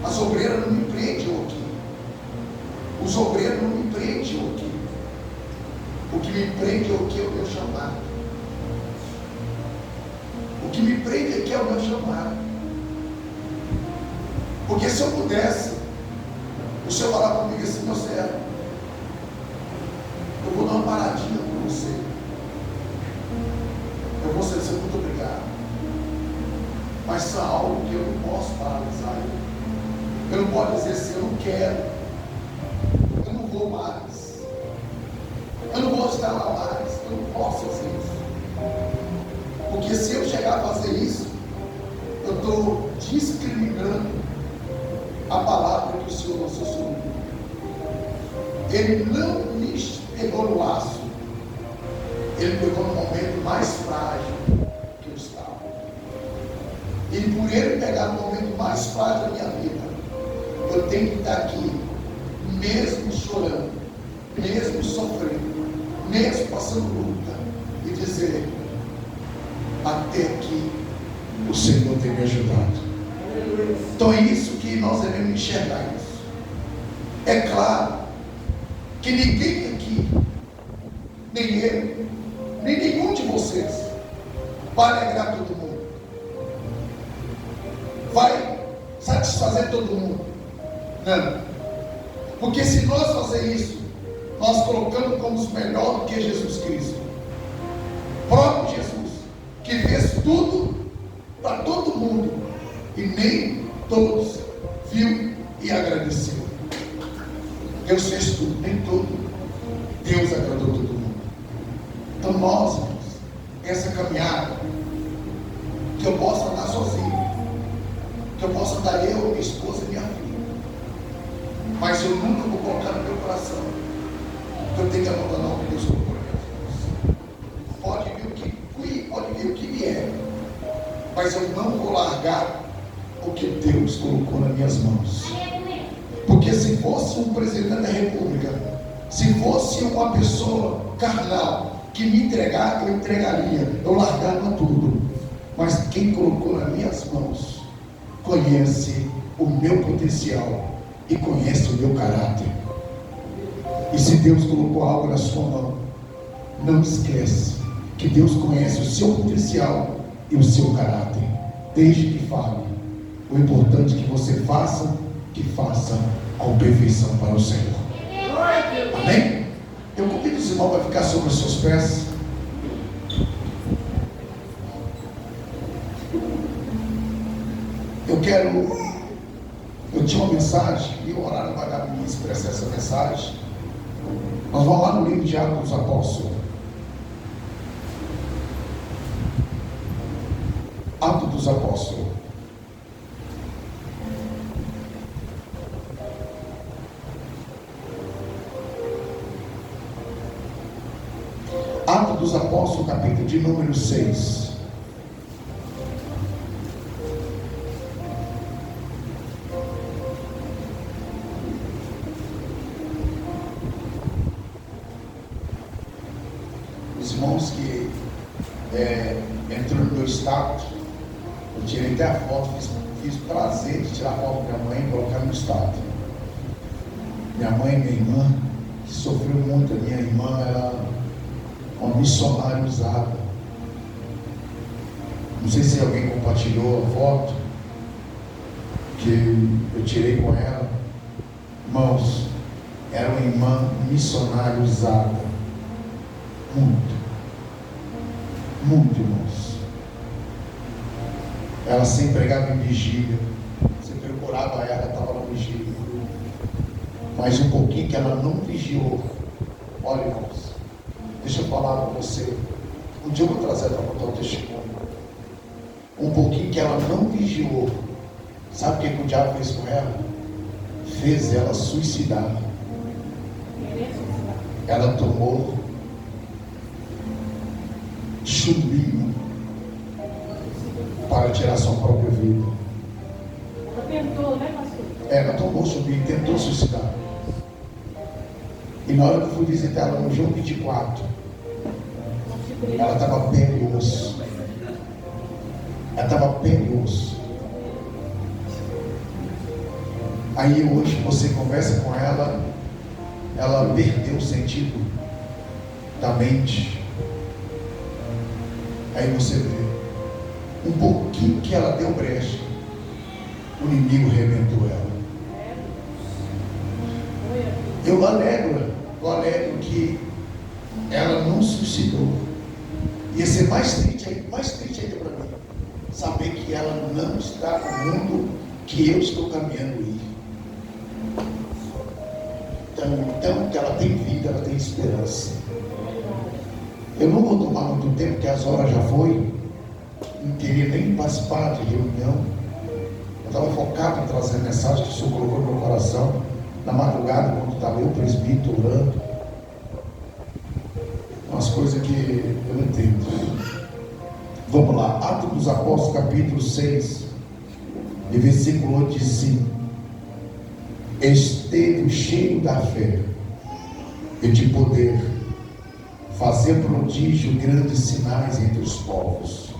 As obreiras não me prendem aqui. Os obreiros não me prendem aqui. O que me prende aqui é o meu chamado. O que me prende aqui é o meu chamado. Porque se eu pudesse, o Senhor falar comigo assim: meu servo, eu vou dar uma paradinha com você. Eu vou ser muito obrigado. Mas isso é algo que eu não posso paralisar. Eu não posso dizer assim: eu não quero. Eu não vou mais. Eu não vou estar lá mais. Eu não posso fazer isso. Porque se eu chegar a fazer isso, eu estou discriminando a palavra que o Senhor lançou sobre mim. Ele não me pegou no laço. Ele pegou no momento mais frágil que eu estava. E por ele pegar no momento mais frágil da minha vida, eu tenho que estar aqui, mesmo chorando, mesmo sofrendo, mesmo passando luta, e dizer: até aqui o Senhor tem me ajudado. Então é isso que nós devemos enxergar isso. É claro que ninguém aqui, nem eu, nem nenhum de vocês, vai alegrar todo mundo, vai satisfazer todo mundo. Não. Porque se nós fazer isso, nós colocamos como melhor do que Jesus Cristo. tudo para todo mundo, e nem todos viu e agradeceu. Deus fez tudo, nem tudo. Deus agradou todo mundo. Então nós, irmãos, essa caminhada, que eu possa andar sozinho, que eu possa andar eu, minha esposa e minha filha, mas eu nunca vou colocar no meu coração que eu tenho que abandonar o que Deus colocou nas minhas mãos. Pode vir o que vier, mas eu não vou largar o que Deus colocou nas minhas mãos. Porque se fosse um presidente da república, se fosse uma pessoa carnal que me entregar, eu entregaria, eu largava tudo. Mas quem colocou nas minhas mãos conhece o meu potencial e conhece o meu caráter. E se Deus colocou algo na sua mão, não esquece que Deus conhece o seu potencial e o seu caráter. Desde que fale, o importante é que você faça, com perfeição para o Senhor. Amém? Eu convido os irmãos a ficar sobre os seus pés. Eu tinha uma mensagem, e o horário vai dar para me expressar essa mensagem. Nós vamos lá no livro de Atos dos Apóstolos. Atos dos Apóstolos. Atos dos Apóstolos, capítulo de número 6. Os irmãos que entrou no meu status, eu tirei até a foto, fiz prazer de tirar a foto da minha mãe e colocar no status. Minha mãe e minha irmã, que sofreu muito. A minha irmã era uma missionária usada. Não sei se alguém compartilhou a foto que eu tirei com ela. Irmãos, era uma irmã missionária usada. Muito, irmãos. Ela sempre pregava em vigília. Você procurava ela, estava na vigília. Mas um pouquinho que ela não vigiou. Olha, irmãos, deixa eu falar para você. Um dia eu vou trazer para contar o testemunho. Um pouquinho que ela não vigiou. Sabe o que o diabo fez com ela? Fez ela suicidar. Ela tomou chumbinho para tirar sua própria vida. Ela tentou, né, pastor? Ela tomou chumbinho e tentou suicidar. E na hora que eu fui visitar ela no João 24, ela estava pele e osso. Ela estava pele e osso. Aí hoje você conversa com ela, ela perdeu o sentido da mente. Aí você vê, um pouquinho que ela deu brecha, o inimigo arrebentou ela. Eu alegro que ela não suicidou. Ia ser mais triste ainda para mim, saber que ela não está no mundo que eu estou caminhando ir. Então que ela tem vida, ela tem esperança. Eu não vou tomar muito tempo, porque as horas já foi. Não queria nem participar de reunião. Eu estava focado em trazer a mensagem que o Senhor colocou no meu coração. Na madrugada, quando estava eu, presbítero, orando. Umas coisas que eu não entendo. Vamos lá, Atos dos Apóstolos, capítulo 6, e versículo 8 diz assim: esteve cheio da fé e de poder, fazer prodígio e grandes sinais entre os povos.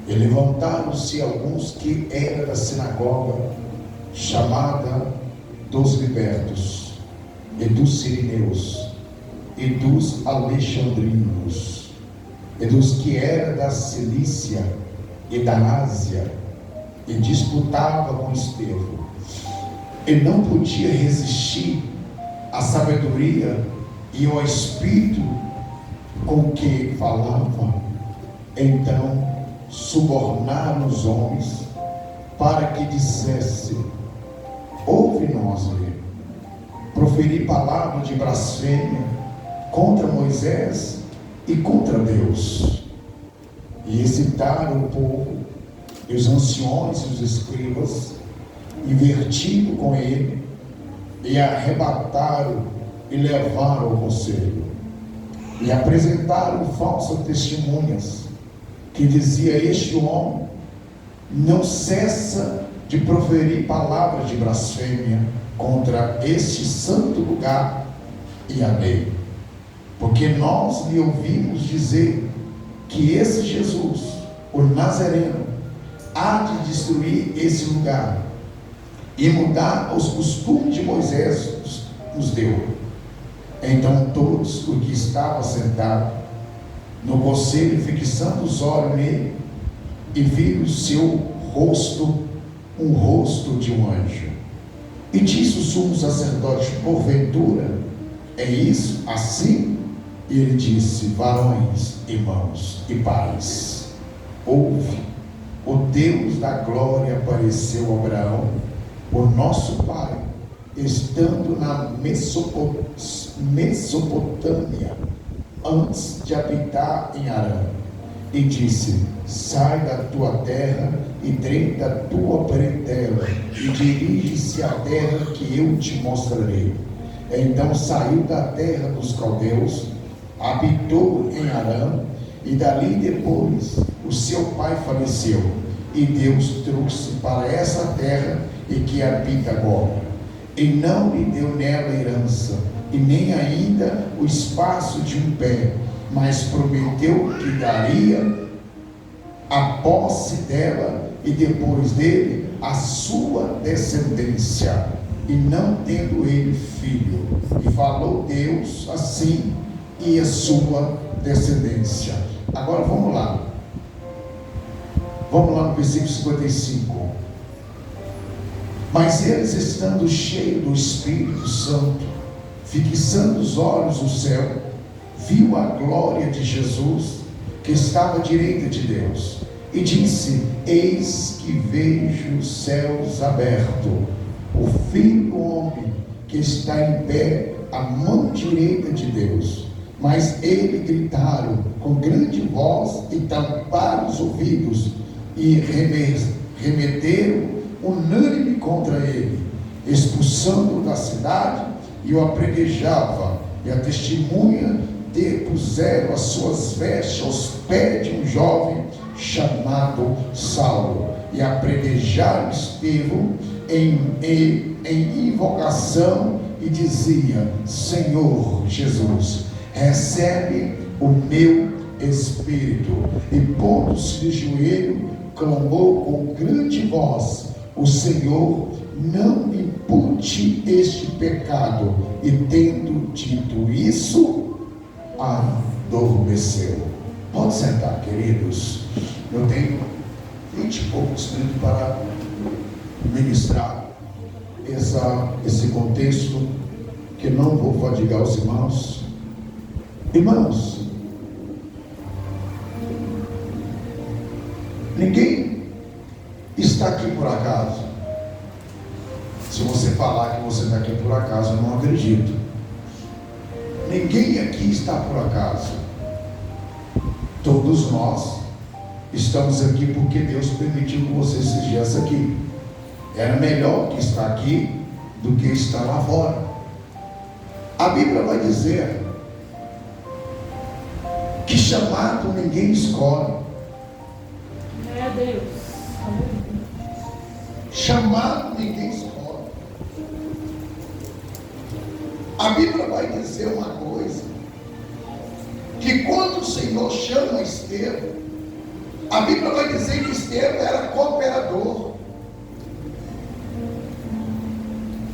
E levantaram-se alguns que eram da sinagoga, chamada dos libertos, e dos sirineus, e dos alexandrinos, e dos que eram da Cilícia e da Ásia, e disputava com Estevão. E não podia resistir à sabedoria e ao espírito com que falava, Então subornaram os homens para que dissesse: ouve-nos, proferir palavra de blasfêmia contra Moisés e contra Deus. E excitaram o povo, e os anciões e os escribas, invertido com ele, e arrebataram e levaram ao conselho. E apresentaram falsas testemunhas, que dizia: este homem não cessa de proferir palavras de blasfêmia contra este santo lugar e a lei. Porque nós lhe ouvimos dizer que esse Jesus, o Nazareno, há de destruir esse lugar e mudar os costumes de Moisés nos deu. Então todos os que estavam sentados no conselho, fixando os olhos nele, e viram o seu rosto, um rosto de um anjo. E disse o sumo sacerdote: porventura é isso assim? E ele disse: varões, irmãos e pais, ouve, o Deus da glória apareceu a Abraão, o nosso pai, estando na Mesopotâmia, antes de habitar em Arã, e disse: sai da tua terra e da tua parentela, e dirige-se à terra que eu te mostrarei. Então saiu da terra dos caldeus, habitou em Arã, e dali depois o seu pai faleceu, e Deus trouxe para essa terra e que habita agora, e não lhe deu nela herança, e nem ainda o espaço de um pé, mas prometeu que daria a posse dela, e depois dele a sua descendência, e não tendo ele filho, e falou Deus assim, e a sua descendência. Agora vamos lá no versículo 55. Mas eles, estando cheios do Espírito Santo, fixando os olhos no céu, viu a glória de Jesus, que estava à direita de Deus, e disse: eis que vejo os céus abertos, o Filho do homem que está em pé à mão direita de Deus. Mas eles gritaram com grande voz e tamparam os ouvidos, e remeteram unânime contra ele, expulsando-o da cidade, e o apedrejava, e a testemunha depuseram as suas vestes aos pés de um jovem chamado Saulo, e apedrejaram Estevão em invocação, e dizia: Senhor Jesus, recebe o meu espírito. E pondo-se de joelho, clamou com grande voz: o Senhor não me impute este pecado. E tendo dito isso, adormeceu. Pode sentar, queridos. Eu tenho 20 e poucos minutos para ministrar esse contexto, que não vou fadigar os irmãos. Irmãos, ninguém está aqui por acaso. Se você falar que você está aqui por acaso, eu não acredito. Ninguém aqui está por acaso. Todos nós estamos aqui porque Deus permitiu que você estivesse aqui. Era melhor que estar aqui do que estar lá fora. A Bíblia vai dizer que chamado ninguém escolhe. É Deus. Chamado ninguém escolhe. A Bíblia vai dizer uma coisa, que quando o Senhor chama Estevão, a Bíblia vai dizer que Estevão era cooperador.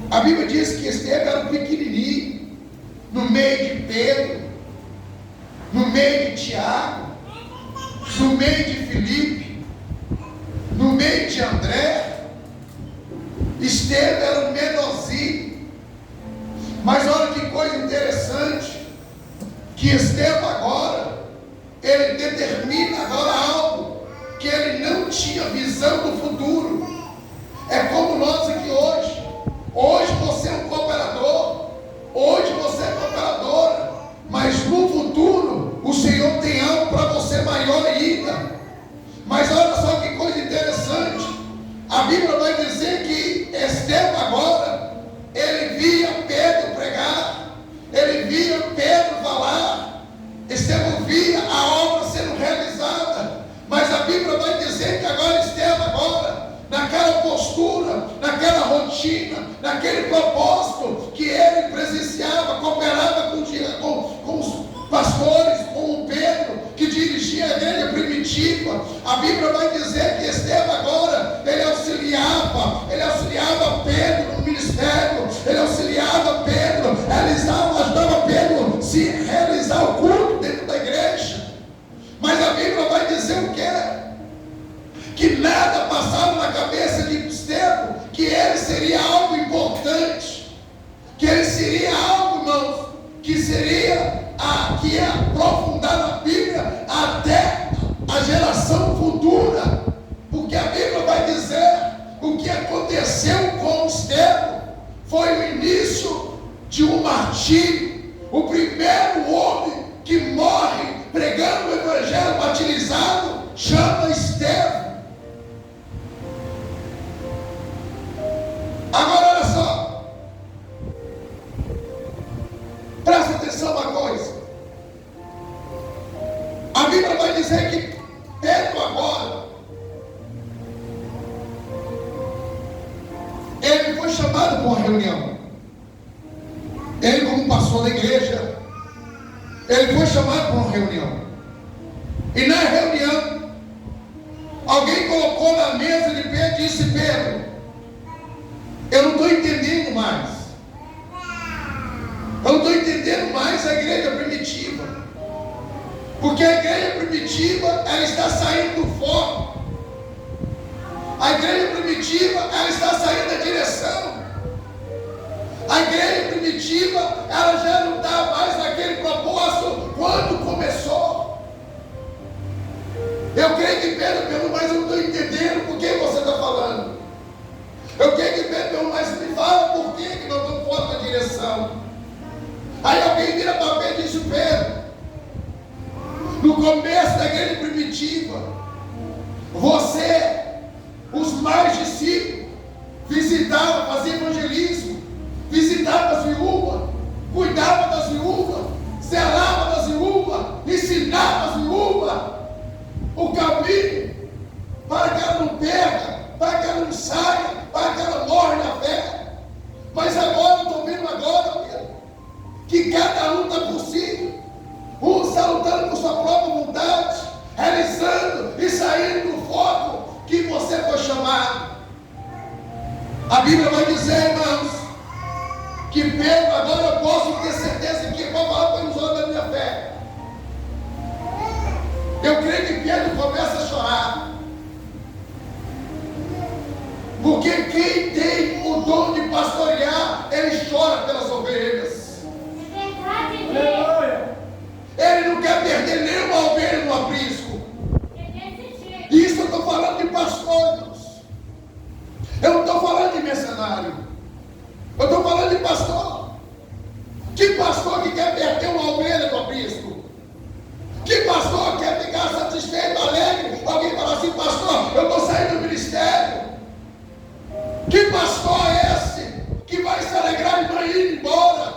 A Bíblia diz que Estevão era pequenininho, no meio de Pedro, no meio de Tiago, no meio de Filipe, no meio de André. Estevão era um menorzinho. Mas olha que coisa interessante, que Estevão agora ele determina agora algo que ele não tinha visão do futuro. É como nós aqui hoje. Hoje você é um cooperador, hoje você é cooperadora, mas no futuro o Senhor tem algo para você maior ainda. Mas olha só que coisa interessante, a Bíblia vai dizer que Estevão agora, ele via Pedro pregar, ele via Pedro falar, Estevão via a obra sendo realizada, mas a Bíblia vai dizer que agora Estevão agora, naquela postura, naquela rotina, naquele propósito que ele presenciava, cooperava com os pastores, com o Pedro, que dirigia a igreja primitiva. A Bíblia vai dizer que Estevão agora, ele auxiliava Pedro no ministério, ele auxiliava Pedro, ajudava Pedro a se realizar o culto dentro da igreja. Mas a Bíblia vai dizer o quê? Que nada passava na cabeça de Estevão, que ele seria algo importante, que ele seria algo, irmãos, que seria que ia aprofundar na Bíblia até a geração futura, porque a Bíblia vai dizer o que aconteceu com Estevão foi o início de um martírio. O primeiro homem que morre pregando o evangelho martirizado chama Estevão. Agora olha só, presta atenção uma coisa. A Bíblia vai dizer que Pedro agora, ele foi chamado para uma reunião. Ele, como pastor da igreja, ele foi chamado para uma reunião. E na reunião, alguém colocou na mesa de Pedro e disse: Pedro, eu não estou entendendo mais. Eu não estou entendendo mais a igreja primitiva. Porque a igreja primitiva, ela está saindo do foco. A igreja primitiva, ela está saindo da direção. A igreja primitiva, ela já não está mais naquele propósito quando começou. Eu creio que Pedro perguntou: mas eu não estou entendendo por que você está falando. Eu creio que Pedro perguntou: mas me fala por que nós estamos fora da direção. Aí alguém vira para Pedro e diz: Pedro, no começo da igreja primitiva, você, os mais discípulos, visitava, fazia evangelismo, visitava as viúvas, cuidava das viúvas, zelava das viúvas, ensinava as viúvas o caminho para que ela não perca, para que ela não saia, para que ela morre na fé. Mas agora, eu estou vendo agora, que cada um está por si. Um está lutando por sua própria vontade, realizando e saindo do foco que você foi chamado. A Bíblia vai dizer, irmãos, que Pedro, agora eu posso ter certeza que vai falar para os homens da minha fé. Eu creio que Pedro começa a chorar. Porque quem tem o dom de pastorear, ele chora pelas ovelhas. Ele não quer perder nenhuma ovelha no aprisco. Isso eu estou falando de pastores. Eu não estou falando de mercenário. Eu estou falando de pastor. Que pastor que quer perder uma ovelha no aprisco? Que pastor quer ficar satisfeito, alegre? Alguém fala assim: pastor, eu estou saindo do ministério. Que pastor é esse que vai se alegrar o irmão indo embora?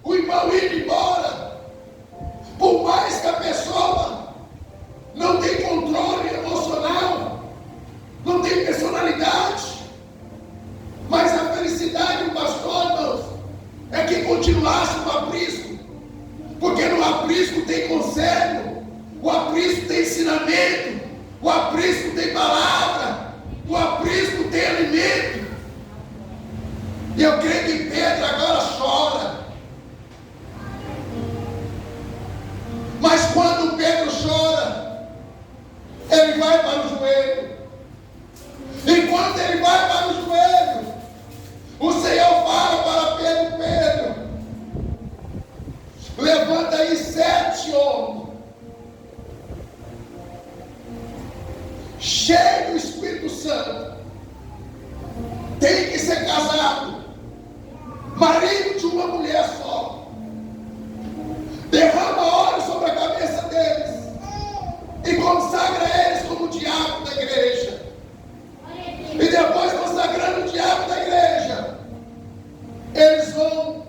O irmão indo embora. Por mais que a pessoa não tem controle emocional, não tem personalidade, mas a felicidade do pastor, irmãos, é que continuasse no aprisco, porque no aprisco tem conselho, o aprisco tem ensinamento, o aprisco tem palavra, o aprisco tem alimento. E eu creio que Pedro agora chora. Mas quando Pedro chora, ele vai para o joelho. E quando ele vai para o joelho, o Senhor fala para Pedro: Pedro, levanta aí 7 homens cheio do Espírito Santo, tem que ser casado, marido de uma mulher só, derrama óleo sobre a cabeça deles e consagra eles como diácono da igreja. E depois, consagrando o diácono da igreja, eles vão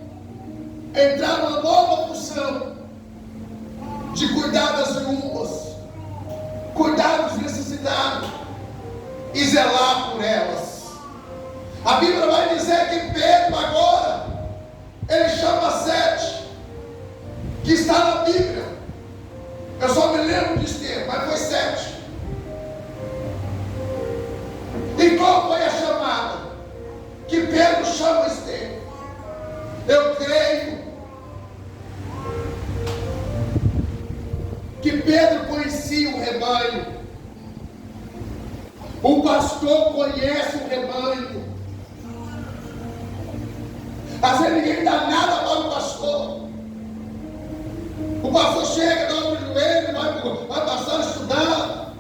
entrar numa nova função de cuidar das viúvas, cuidar dos necessitados e zelar por elas. A Bíblia vai dizer que Pedro agora, ele chama 7, que está na Bíblia. Eu só me lembro de Estevão, mas foi 7. E qual foi a chamada que Pedro chama Estevão? Eu creio que Pedro conhecia o rebanho. O pastor conhece o rebanho. Às vezes ninguém dá nada para o pastor. O pastor chega, dobra o joelho, vai passar a estudar,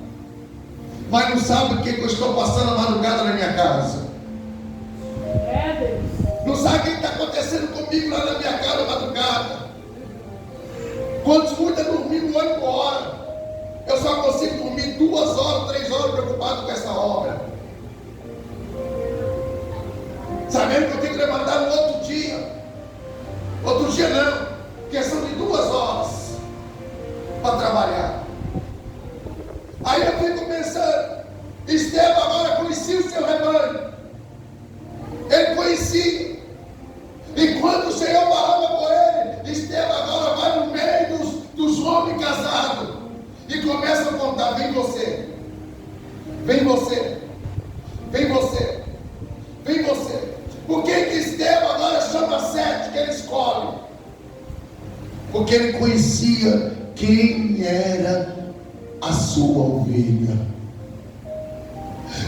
mas não sabe o que eu estou passando a madrugada na minha casa. Não sabe o que está acontecendo comigo lá na minha casa na madrugada. Quantos muitos dormindo 8 horas? Eu só consigo dormir 2 horas, 3 horas preocupado com essa obra. Sabendo que eu tenho que levantar no outro dia. Outro dia não. Questão de 2 horas para trabalhar. Aí eu fico pensando, Estevão agora conhecia o seu rebanho. Ele conhecia. E quando o Senhor falava com ele, Estevão agora vai no meio dos homens casados e começa a contar: vem você, vem você, vem você, vem você. Por que Estevão agora chama 7 que ele escolhe? Porque ele conhecia quem era a sua ovelha.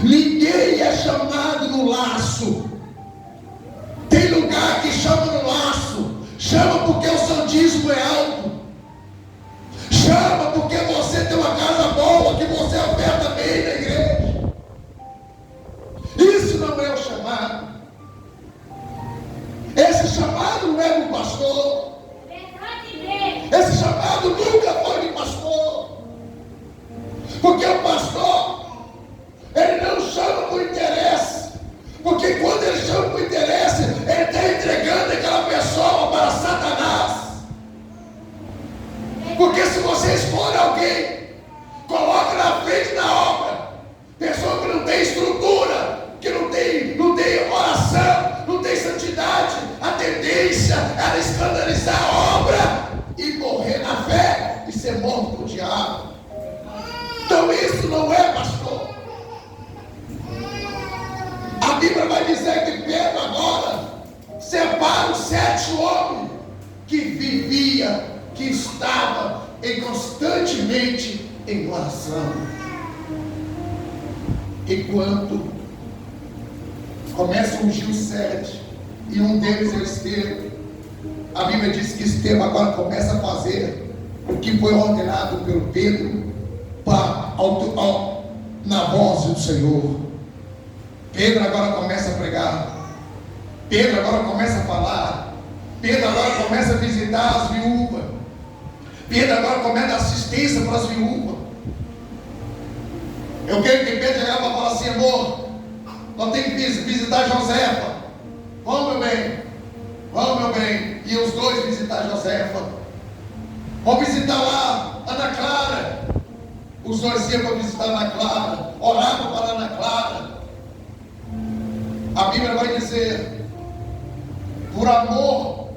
Ninguém é chamado no laço. Tem lugar que chama no laço. Chama porque o seu dízimo é alto. Chama porque você tem uma casa boa, que você oferta bem na igreja. Isso não é o chamado. Esse chamado não é do pastor. Esse chamado nunca foi de pastor. Porque o pastor, ele não chama por interesse. Porque quando ele chama por interesse, ele está entregando aquela pessoa para Satanás. Porque se você escolhe alguém, coloca na frente da obra, pessoa que não tem estrutura, que não tem oração, não tem santidade, a tendência era escandalizar a obra e morrer na fé e ser morto por diabo. Então isso não é pastor. A Bíblia vai dizer que Pedro agora separa os 7 homens que vivia, que estava constantemente em oração. Enquanto começa a ungir os 7, e um deles é Estevão. A Bíblia diz que Estevão agora começa a fazer o que foi ordenado pelo Pedro na voz do Senhor. Pedro agora começa a pregar. Pedro agora começa a falar. Pedro agora começa a visitar as viúvas. Pedro agora começa a dar assistência para as viúvas. Eu creio que Pedro chegava e falava assim: amor, nós temos que visitar Josefa. Vamos, meu bem. Vamos, meu bem. E os dois visitar Josefa. Vamos visitar lá Ana Clara. Os dois iam para visitar Ana Clara. Oravam para Ana Clara. A Bíblia vai dizer, por amor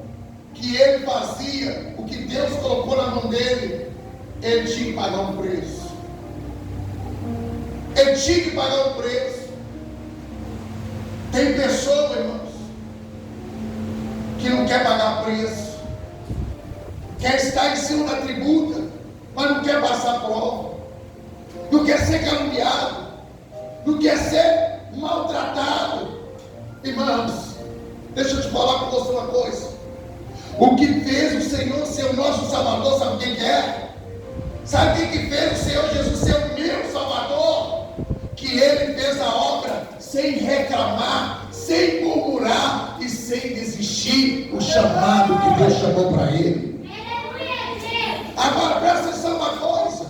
que ele fazia, o que Deus colocou na mão dele, ele tinha que pagar um preço. Ele tinha que pagar um preço. Tem pessoas, irmãos, que não quer pagar preço, quer estar em cima da tributa, mas não quer passar prova, não quer ser caluniado, não quer ser maltratado. Irmãos, deixa eu te falar com você uma coisa. O que fez o Senhor ser o nosso Salvador, sabe quem que é? Sabe quem que fez o Senhor Jesus ser o meu Salvador? sem reclamar, sem murmurar e sem desistir o chamado que Deus chamou para ele. Agora presta atenção uma coisa.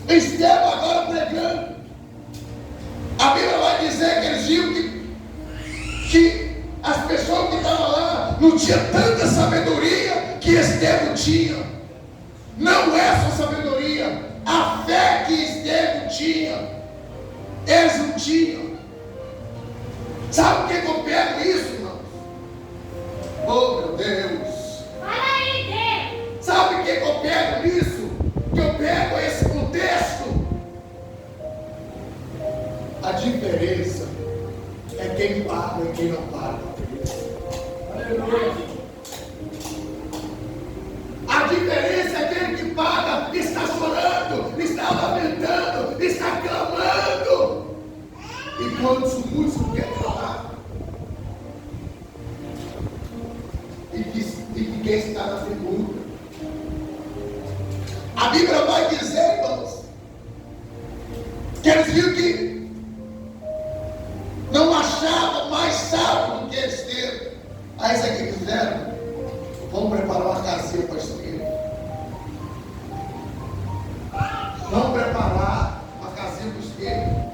Estevão agora pregando. A Bíblia vai dizer que eles viram que as pessoas que estavam lá não tinham tanta sabedoria que Estevão tinha. Não é só sabedoria, a fé que Estevão tinha, eles não tinham. Sabe o que eu pego isso, irmão? Oh, meu Deus! Sabe o que eu pego nisso? Que eu pego esse contexto. A diferença é quem paga e quem não paga. A diferença é aquele que paga, está chorando, está lamentando, está clamando, enquanto os muitos não querem chorar. E que quem está na figura. A Bíblia vai dizer, irmãos, que eles viram que não achavam mais sábio do que Estevão. Aí isso aqui fizeram. Vamos preparar uma casinha para Estevão. Vamos preparar uma casinha para Estevão.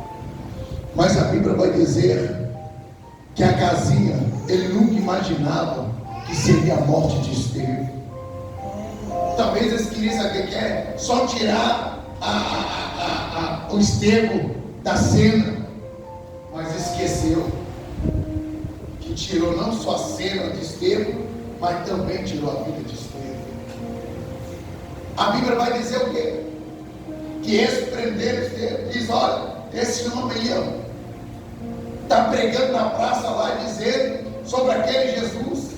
Mas a Bíblia vai dizer que a casinha, ele nunca imaginava que seria a morte de Estevão. Talvez eles queriam saber que é só tirar o Estevão da cena, mas esqueceu que tirou não só a cena de Estevão, mas também tirou a vida de Estevão. A Bíblia vai dizer o quê? Que eles prenderam Estevão. Diz: olha, esse homem aí está pregando na praça lá e dizendo sobre aquele Jesus,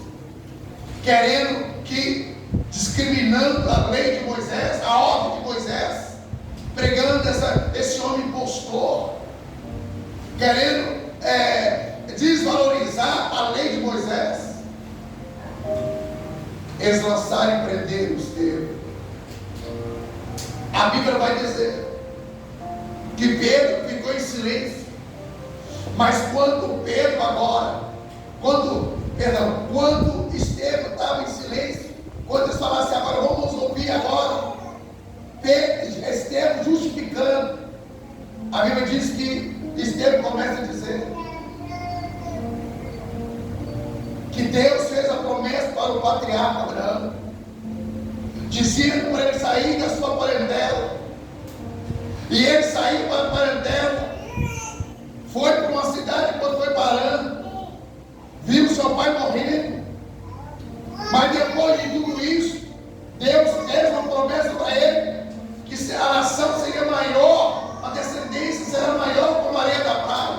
querendo que, discriminando a lei de Moisés, a ordem de Moisés, pregando esse homem impostor, querendo desvalorizar a lei de Moisés. Eles lançaram e prenderam Estevão. A Bíblia vai dizer que Pedro ficou em silêncio, mas quando Estevão estava em silêncio, quando eles falaram assim: agora vamos ouvir agora Estevão justificando, a Bíblia diz que Estevão começa a dizer que Deus fez a promessa para o patriarca Abraão, dizendo para ele sair da sua parentela, e ele saiu para a parentela, foi para uma cidade. Quando foi parando, viu seu pai morrendo, mas depois de tudo isso, Deus fez uma promessa para ele, que a nação seria maior, a descendência será maior como a areia da praia.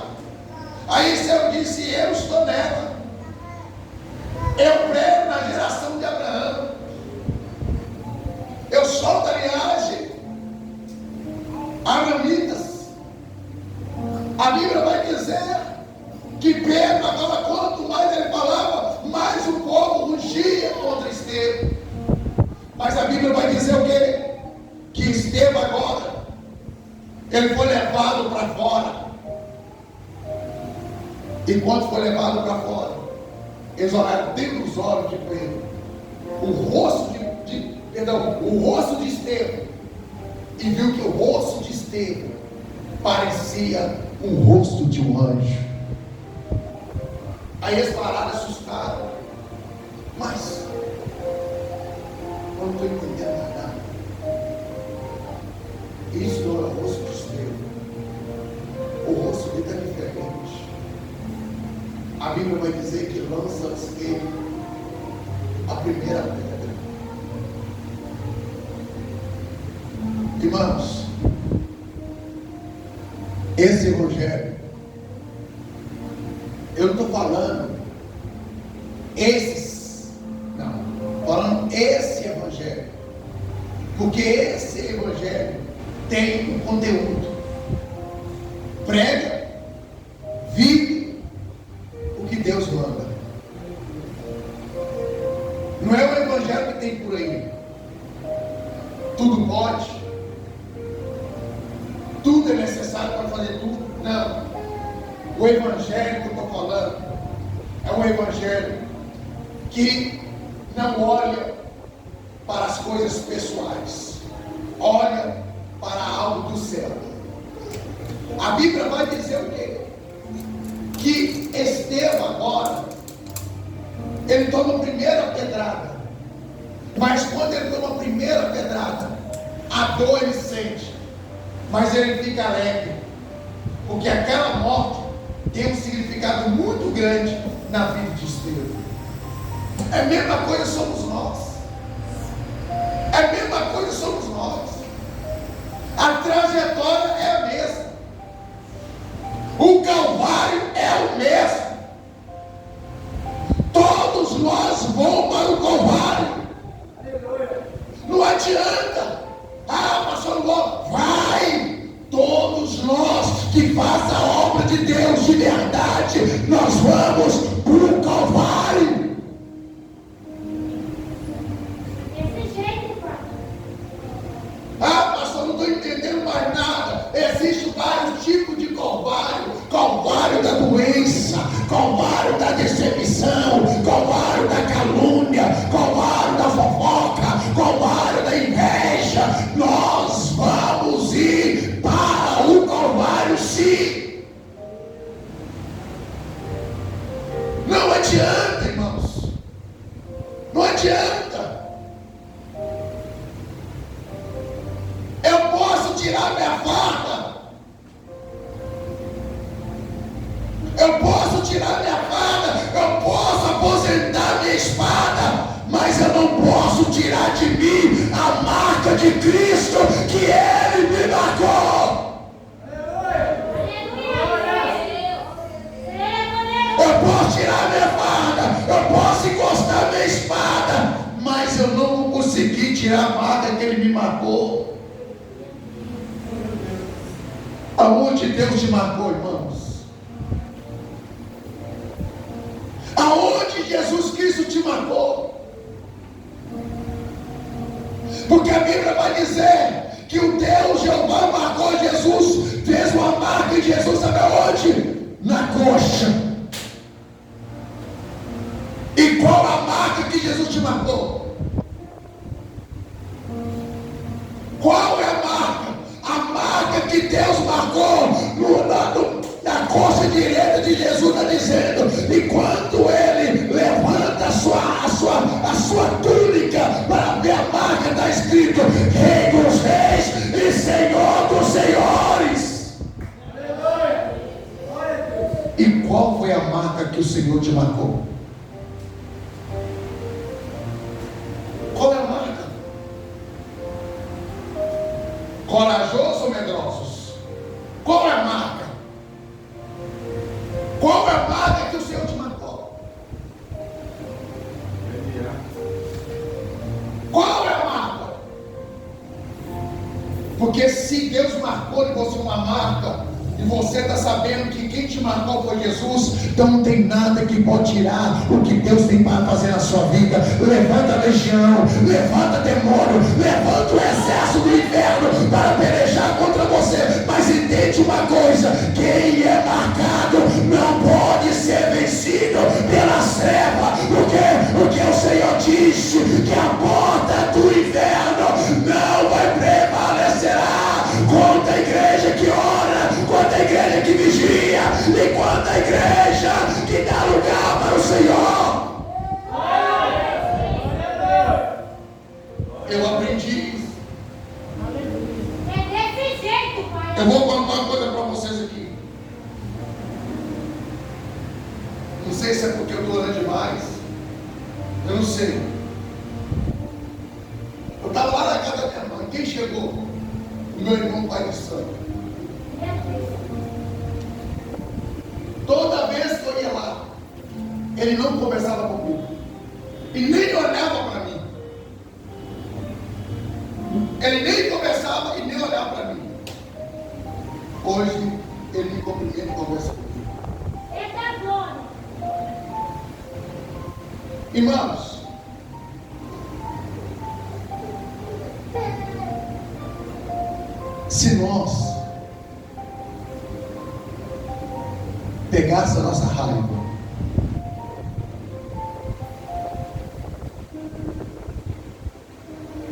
Aí Deus disse: eu estou nela, eu prego na geração de Abraão, eu sou da linhagem abramitas. A Bíblia vai dizer que Pedro, agora, quanto mais ele falava, mais o povo rugia contra Estevão. Mas a Bíblia vai dizer o quê? Que Estevão agora, ele foi levado para fora. E quando foi levado para fora, eles olharam dentro dos olhos de Pedro, o rosto de Estevão, e viu que o rosto de Estevão parecia o rosto de um anjo. Aí eles pararam assustados. Mas eu não estou entendendo nada. Isso não é o rosto de Estevão. O rosto dele está diferente. A Bíblia vai dizer que lança ele a primeira pedra. Irmãos, esse evangelho, eu não estou falando falando esse evangelho, porque esse evangelho tem um conteúdo. Prega, vive o que Deus manda. Não é o evangelho que tem por aí. Tudo pode, tudo é necessário para fazer tudo. Não. O evangelho que eu estou falando é um evangelho que não olha para as coisas pessoais, olha para algo do céu. A Bíblia vai dizer o quê? Que Estevão agora, ele toma a primeira pedrada, mas quando ele toma a primeira pedrada, a dor ele sente, mas ele fica alegre, porque aquela morte tem um significado muito grande na vida de Estevão. É a mesma coisa somos nós. É a mesma coisa somos nós. A trajetória é a mesma. O Calvário é o mesmo. Todos nós vamos para o Calvário. Não adianta. Ah, pastor, não vai. Todos nós que façam a obra de Deus de verdade, nós vamos para o Calvário. Ah, pastor, não estou entendendo mais nada. Existem vários tipos de Calvário. Calvário da doença, Calvário da decepção, Calvário da calúnia, Calvário da fofoca, Calvário da inveja. Nós vamos ir para o Calvário, sim. Não adianta, irmãos. Não adianta. Eu posso tirar minha farda. Eu posso tirar minha farda. Eu posso aposentar minha espada. Mas eu não posso tirar de mim a marca de Cristo que Ele me marcou. Eu posso tirar minha farda. Eu posso encostar minha espada. Mas eu não vou conseguir tirar a marca que Ele me marcou. Aonde Deus te marcou, irmãos? Aonde Jesus Cristo te marcou? Porque a Bíblia vai dizer que o Deus Jeová marcou Jesus, fez uma marca em Jesus, sabe aonde? Na coxa. E qual a marca que Jesus te marcou? Qual é a marca? A marca que Deus marcou na coxa direita de Jesus, está dizendo, e quando Ele levanta a sua túnica para ver a marca, está escrito Rei dos Reis e Senhor dos Senhores. E qual foi a marca que o Senhor te marcou? Qual é a marca? Corajosos ou medrosos? Qual é a marca? Qual é a marca que o Senhor te marcou? Qual é a marca? Porque se Deus marcou em você uma marca, e você está sabendo que quem te marcou foi Jesus, então não tem nada que pode tirar o que Deus tem para fazer na sua vida. Levanta a legião, levanta demônio, levanta o exército do inferno para pelejar contra você. Mas entende uma coisa: quem é marcado não pode ser vencido pelas trevas. Porque o Senhor disse que a porta do inferno não vai prevalecerá contra a igreja que ora, contra a igreja que vigia e contra a igreja que dá lugar para o Senhor. Eu aprendi isso. É desse jeito, pai. Eu vou contar uma coisa para vocês aqui. Não sei se é porque eu estou orando demais. Eu não sei. Eu estava lá na casa da minha mãe. Quem chegou? O meu irmão Pai de Santo. Toda vez que eu ia lá, ele não conversava comigo. E nem olhava para mim. Ele nem conversava e nem olhava para mim. Hoje, ele me cumprimenta e conversa comigo. Eita glória! Irmãos, se nós desgraça, a nossa raiva.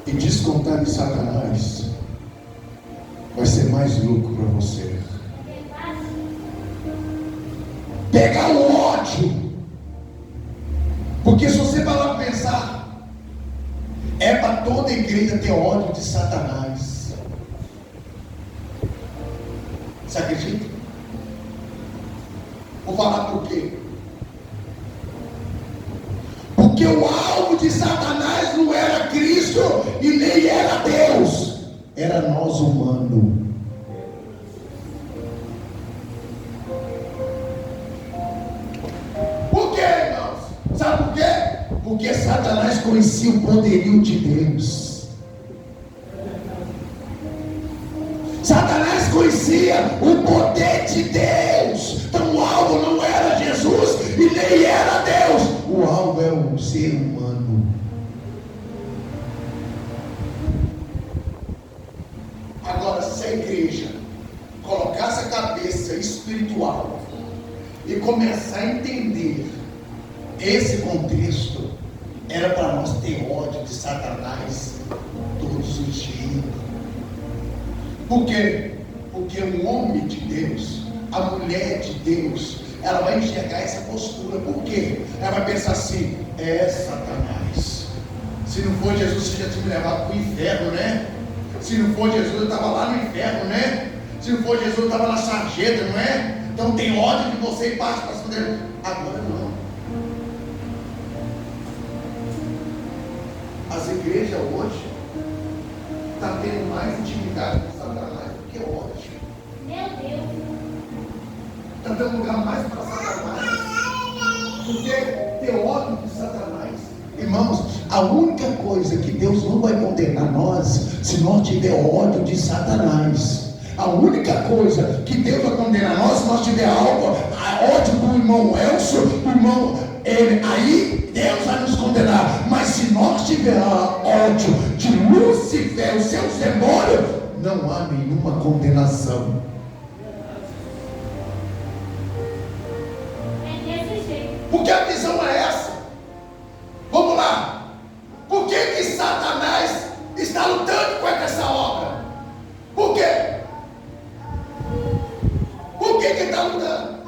E descontar em Satanás vai ser mais lucro para você. Pegar o ódio. Porque se você parar para pensar, é para toda igreja ter ódio de Satanás. Você acredita? Vou falar por quê? Porque o alvo de Satanás não era Cristo e nem era Deus, era nós humanos. Por quê, irmãos? Sabe por quê? Porque Satanás conhecia o poderio de Deus. Satanás conhecia o poder de Deus. Então o alvo não era Jesus e nem era Deus. O alvo é o ser humano. Agora, se a igreja colocasse a cabeça espiritual e começar a entender esse contexto, era para nós ter ódio de Satanás todos os dias. Por quê? Porque o homem de Deus, a mulher de Deus, ela vai enxergar essa postura. Por quê? Ela vai pensar assim: é Satanás. Se não for Jesus, você já tinha me levado para o inferno, né? Se não for Jesus, eu estava lá no inferno, né? Se não for Jesus, eu estava na sarjeta, não é? Então tem ódio de você e parte para cima dele. Agora não. As igrejas hoje estão tendo mais intimidade com Satanás do que ódio. Meu Deus. Está dando lugar mais para Satanás do que ter ódio de Satanás. Irmãos, a única coisa que Deus não vai condenar nós, se nós tiver ódio de Satanás. A única coisa que Deus vai condenar nós, se nós tiver ódio do irmão Elcio, do irmão ele, aí Deus vai nos condenar. Mas se nós tiver ódio de Lúcifer, os seus demônios, não há nenhuma condenação. É desse jeito. Porque a visão é essa. Vamos lá. Por que Satanás está lutando contra essa obra? Por quê? Por que está lutando?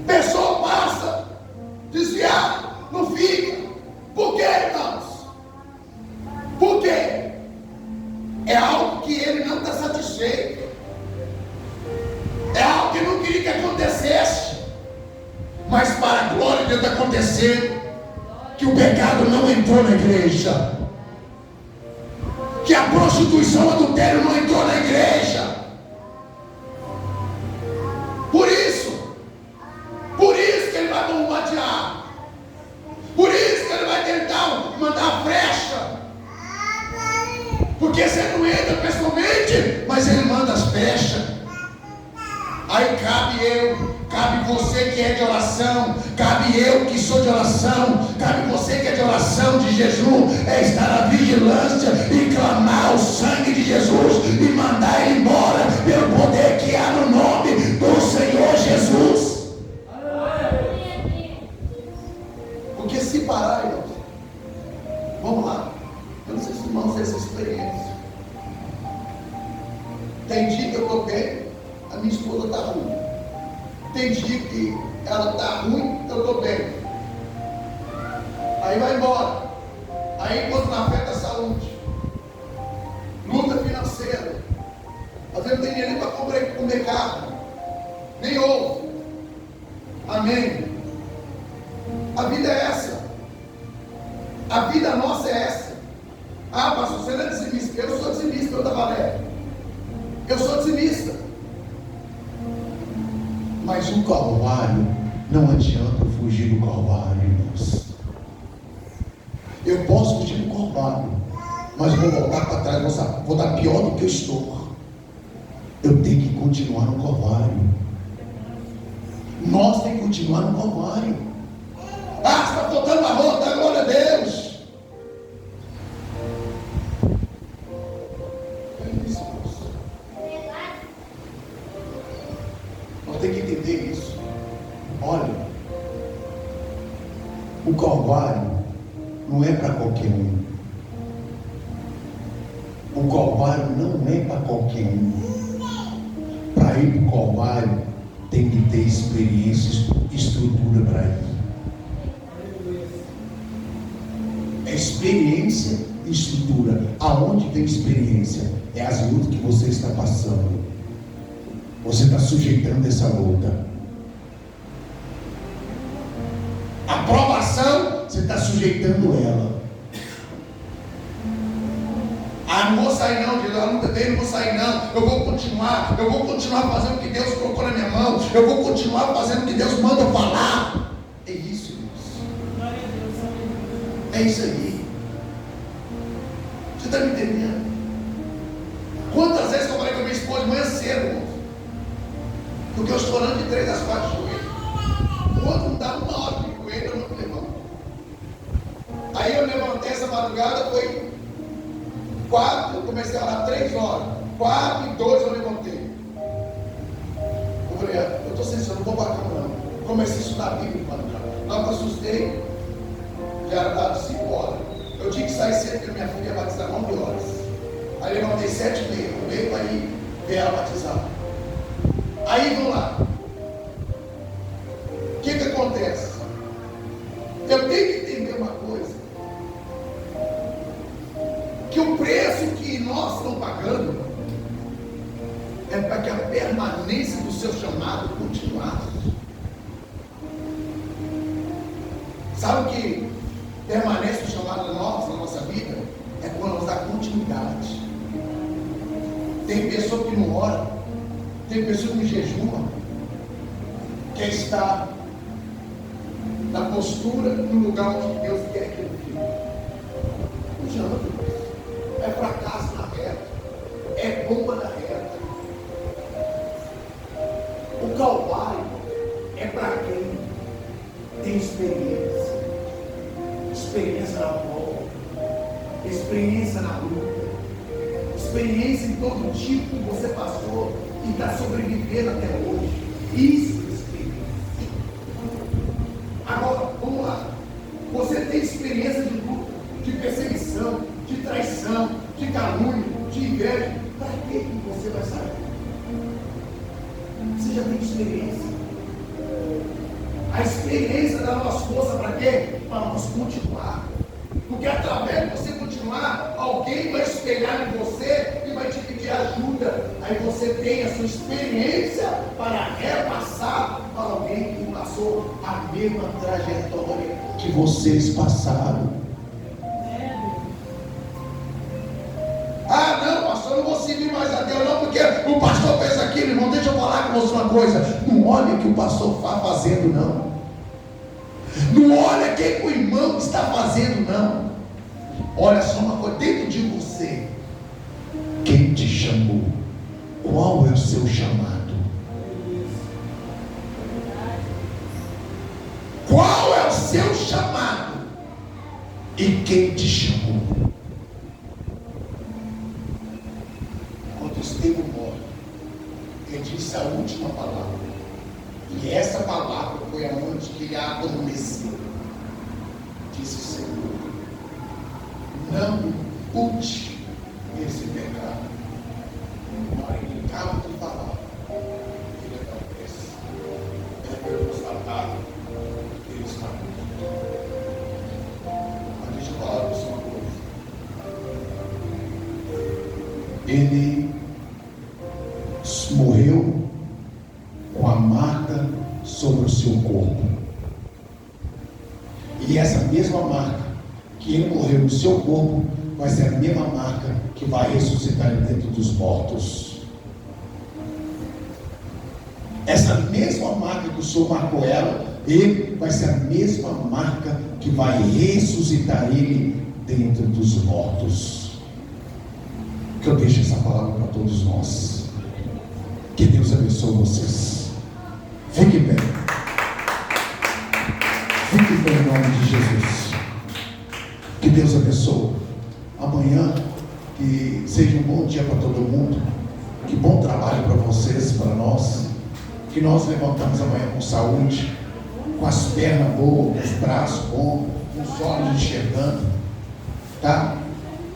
Pessoa passa, desviado, não fica. Por quê, irmãos? Por quê? É algo que ele não está satisfeito. É algo que não queria que acontecesse. Mas para a glória de Deus acontecer, que o pecado não entrou na igreja, que a prostituição, o adultério não entrou na igreja. Por isso que ele vai bombardear, por isso que ele vai tentar mandar frecha, porque você não entra pessoalmente, mas ele manda as flechas. Aí cabe você que é de oração, cabe eu que sou de oração, cabe você que é de oração, de jejum, é estar na vigilância e clamar o sangue de Jesus e mandar ele embora pelo poder que há no nome do Senhor Jesus. Porque se parar, irmãos, vamos lá, eu não sei se irmãos têm essa experiência. Tem dia que eu estou bem, a minha esposa está ruim. Tem dia que ela está ruim, eu estou bem. Aí vai embora. Aí enquanto não afeta a saúde, luta financeira, às vezes não tem dinheiro para comer carne, nem ovo. Amém. A vida é essa. A vida nossa é essa. Ah, pastor, você não é dizimista. Eu sou dizimista, eu da Valéria. Eu sou dizimista. Mas o Calvário, não adianta fugir do Calvário, irmãos. Eu posso fugir do Calvário, mas vou voltar para trás, vou dar pior do que eu estou. Eu tenho que continuar no Calvário. Nós temos que continuar no Calvário. Ah, está faltando arroz, dá glória a Deus. É isso, irmãos. Nós temos que entender isso. O Calvário não é para qualquer um. O Calvário não é para qualquer um. Para ir para o Calvário tem que ter experiência e estrutura para ir. É experiência e estrutura. Aonde tem experiência? É as lutas que você está passando. Você está sujeitando essa luta. A provação, você está sujeitando ela. Ah, não vou sair não, a luta dele, não vou sair não. Eu vou continuar fazendo o que Deus colocou na minha mão. Eu vou continuar fazendo o que Deus manda eu falar. É isso, Deus. É isso aí. Você está me entendendo? Quantas vezes eu falei com a minha esposa de manhã cedo, irmão? Porque eu estou orando de 3 às 4 de joelho. O outro não dava uma hora de joelho, eu não me levanto. Aí eu levantei essa madrugada, foi 4, eu comecei a orar 3 horas. 4 e 2 eu levantei. Eu falei, eu estou sem sono, não vou para a cama não. Comecei a estudar a Bíblia de madrugada. Na hora que eu assustei, já era dado 5 horas. Eu tinha que sair cedo porque minha filha ia batizar 9 horas. Aí levantei 7h30, eu veio para ir ver ela batizar. Aí vamos lá. O que acontece? Eu tenho que entender uma coisa. Que o preço que nós estamos pagando é para que a permanência do seu chamado continuasse. Sabe o que permanece o chamado na nossa vida? É quando nós dá continuidade. Tem pessoa que não ora, tem pessoa que não jejuma, quer estar na postura, no lugar onde Deus quer que ele fique. Não adianta. É fracasso na reta, é bomba na reta. O Calvário é para quem tem experiência, experiência na prova, experiência na luta, experiência em todo tipo que você passou e está sobrevivendo até hoje. Isso é experiência. Agora, vamos lá. Você tem experiência de luta, de perseguição, de traição, de calúnia, de inveja. Para que você vai sair? Você já tem experiência. A experiência dá nós força para quê? Para nós continuar. Porque através de você continuar, alguém vai espelhar em você e vai te pedir ajuda. Aí você tem a sua experiência para repassar para alguém que passou a mesma trajetória que vocês passaram. Ah, não, pastor, eu não vou seguir mais a Deus, não, porque o pastor fez aquilo, irmão. Deixa eu falar com você uma coisa. Não olha o que o pastor está fazendo, não. Não olha o que o irmão está fazendo, não. Olha só uma coisa, dentro de você. Quem te chamou? Qual é o seu chamado? Qual é o seu chamado? E quem te chamou? Quando Estevão morre, ele disse a última palavra. E essa palavra foi aonde que adormeceu. Disse o Senhor: não impute esse pecado. Na hora que ele acaba de falar, ele acontece. É constatado que ele está morto. Mas deixa eu falar para você uma coisa. Ele morreu com a marca sobre o seu corpo. E essa mesma marca que ele morreu no seu corpo vai ser a mesma marca que vai ressuscitar ele dentro dos mortos. Essa mesma marca que o Senhor marcou ela, ele vai ser a mesma marca que vai ressuscitar ele dentro dos mortos. Que eu deixe essa palavra para todos nós. Que Deus abençoe vocês. Fique bem. Fique bem em nome de Jesus. Que Deus abençoe. Amanhã, que seja um bom dia para todo mundo. Que bom trabalho para vocês, para nós. Que nós levantamos amanhã com saúde. com as pernas boas, com os braços bons, com os olhos enxergando, tá?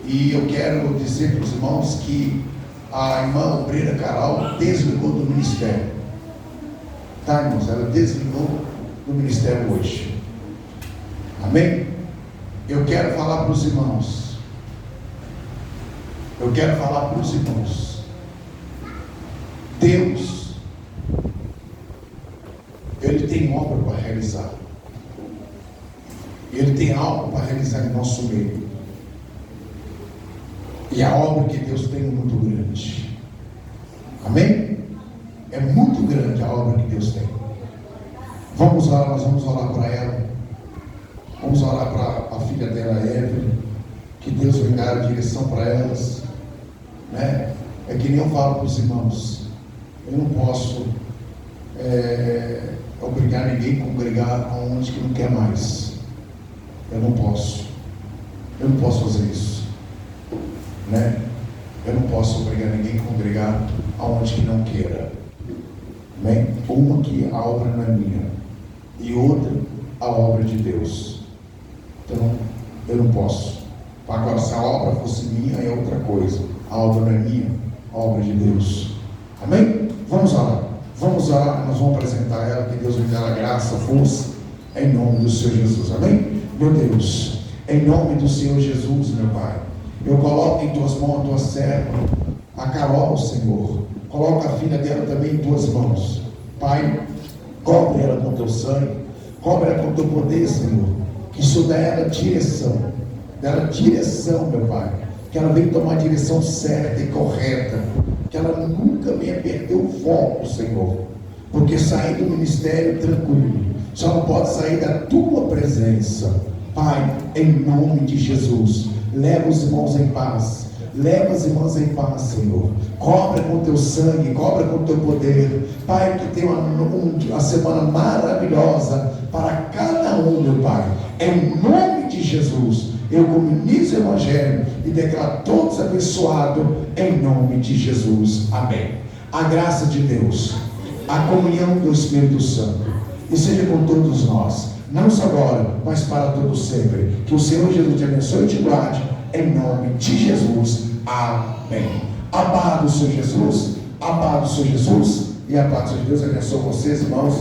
E eu quero dizer para os irmãos que a irmã obreira Carol desligou do ministério, tá, irmãos? Ela desligou do ministério hoje, amém? Eu quero falar para os irmãos, Deus, Ele tem obra para realizar, Ele tem algo para realizar em nosso meio, e a obra que Deus tem é muito grande, amém? É muito grande a obra que Deus tem. Vamos orar, nós vamos orar para ela, vamos orar para a filha dela, Evelyn, que Deus venha dar a direção para elas, né? É que nem eu falo para os irmãos, eu não posso obrigar ninguém a congregar aonde que não quer mais. Eu não posso fazer isso, né? Eu não posso obrigar ninguém a congregar aonde que não queira, né? Uma que a obra não é minha e outra a obra de Deus. Então eu não posso. Agora, se a obra fosse minha é outra coisa. A obra não é minha, a obra de Deus. Amém? Vamos orar, nós vamos apresentar ela, que Deus me dê a graça, a força, em nome do Senhor Jesus, amém? Meu Deus, em nome do Senhor Jesus, meu Pai, eu coloco em tuas mãos a tua serva, a Carol, Senhor, coloca a filha dela também em tuas mãos, Pai, cobre ela com teu sangue, cobre ela com teu poder, Senhor, que isso dê ela direção, meu Pai, que ela venha tomar a direção certa e correta, que ela nunca venha perder o foco, Senhor, porque sair do ministério tranquilo, só não pode sair da tua presença, Pai, em nome de Jesus, leva os irmãos em paz, Senhor, cobre com teu sangue, cobre com teu poder, Pai, que tenha uma semana maravilhosa para cada um, meu Pai, em nome de Jesus. Eu comunico o Evangelho e declaro todos abençoados em nome de Jesus. Amém. A graça de Deus, a comunhão do Espírito Santo, e seja com todos nós, não só agora, mas para todo sempre. Que o Senhor Jesus te abençoe e te guarde, em nome de Jesus. Amém. A paz do Senhor Jesus, e a paz de Deus abençoe vocês, irmãos.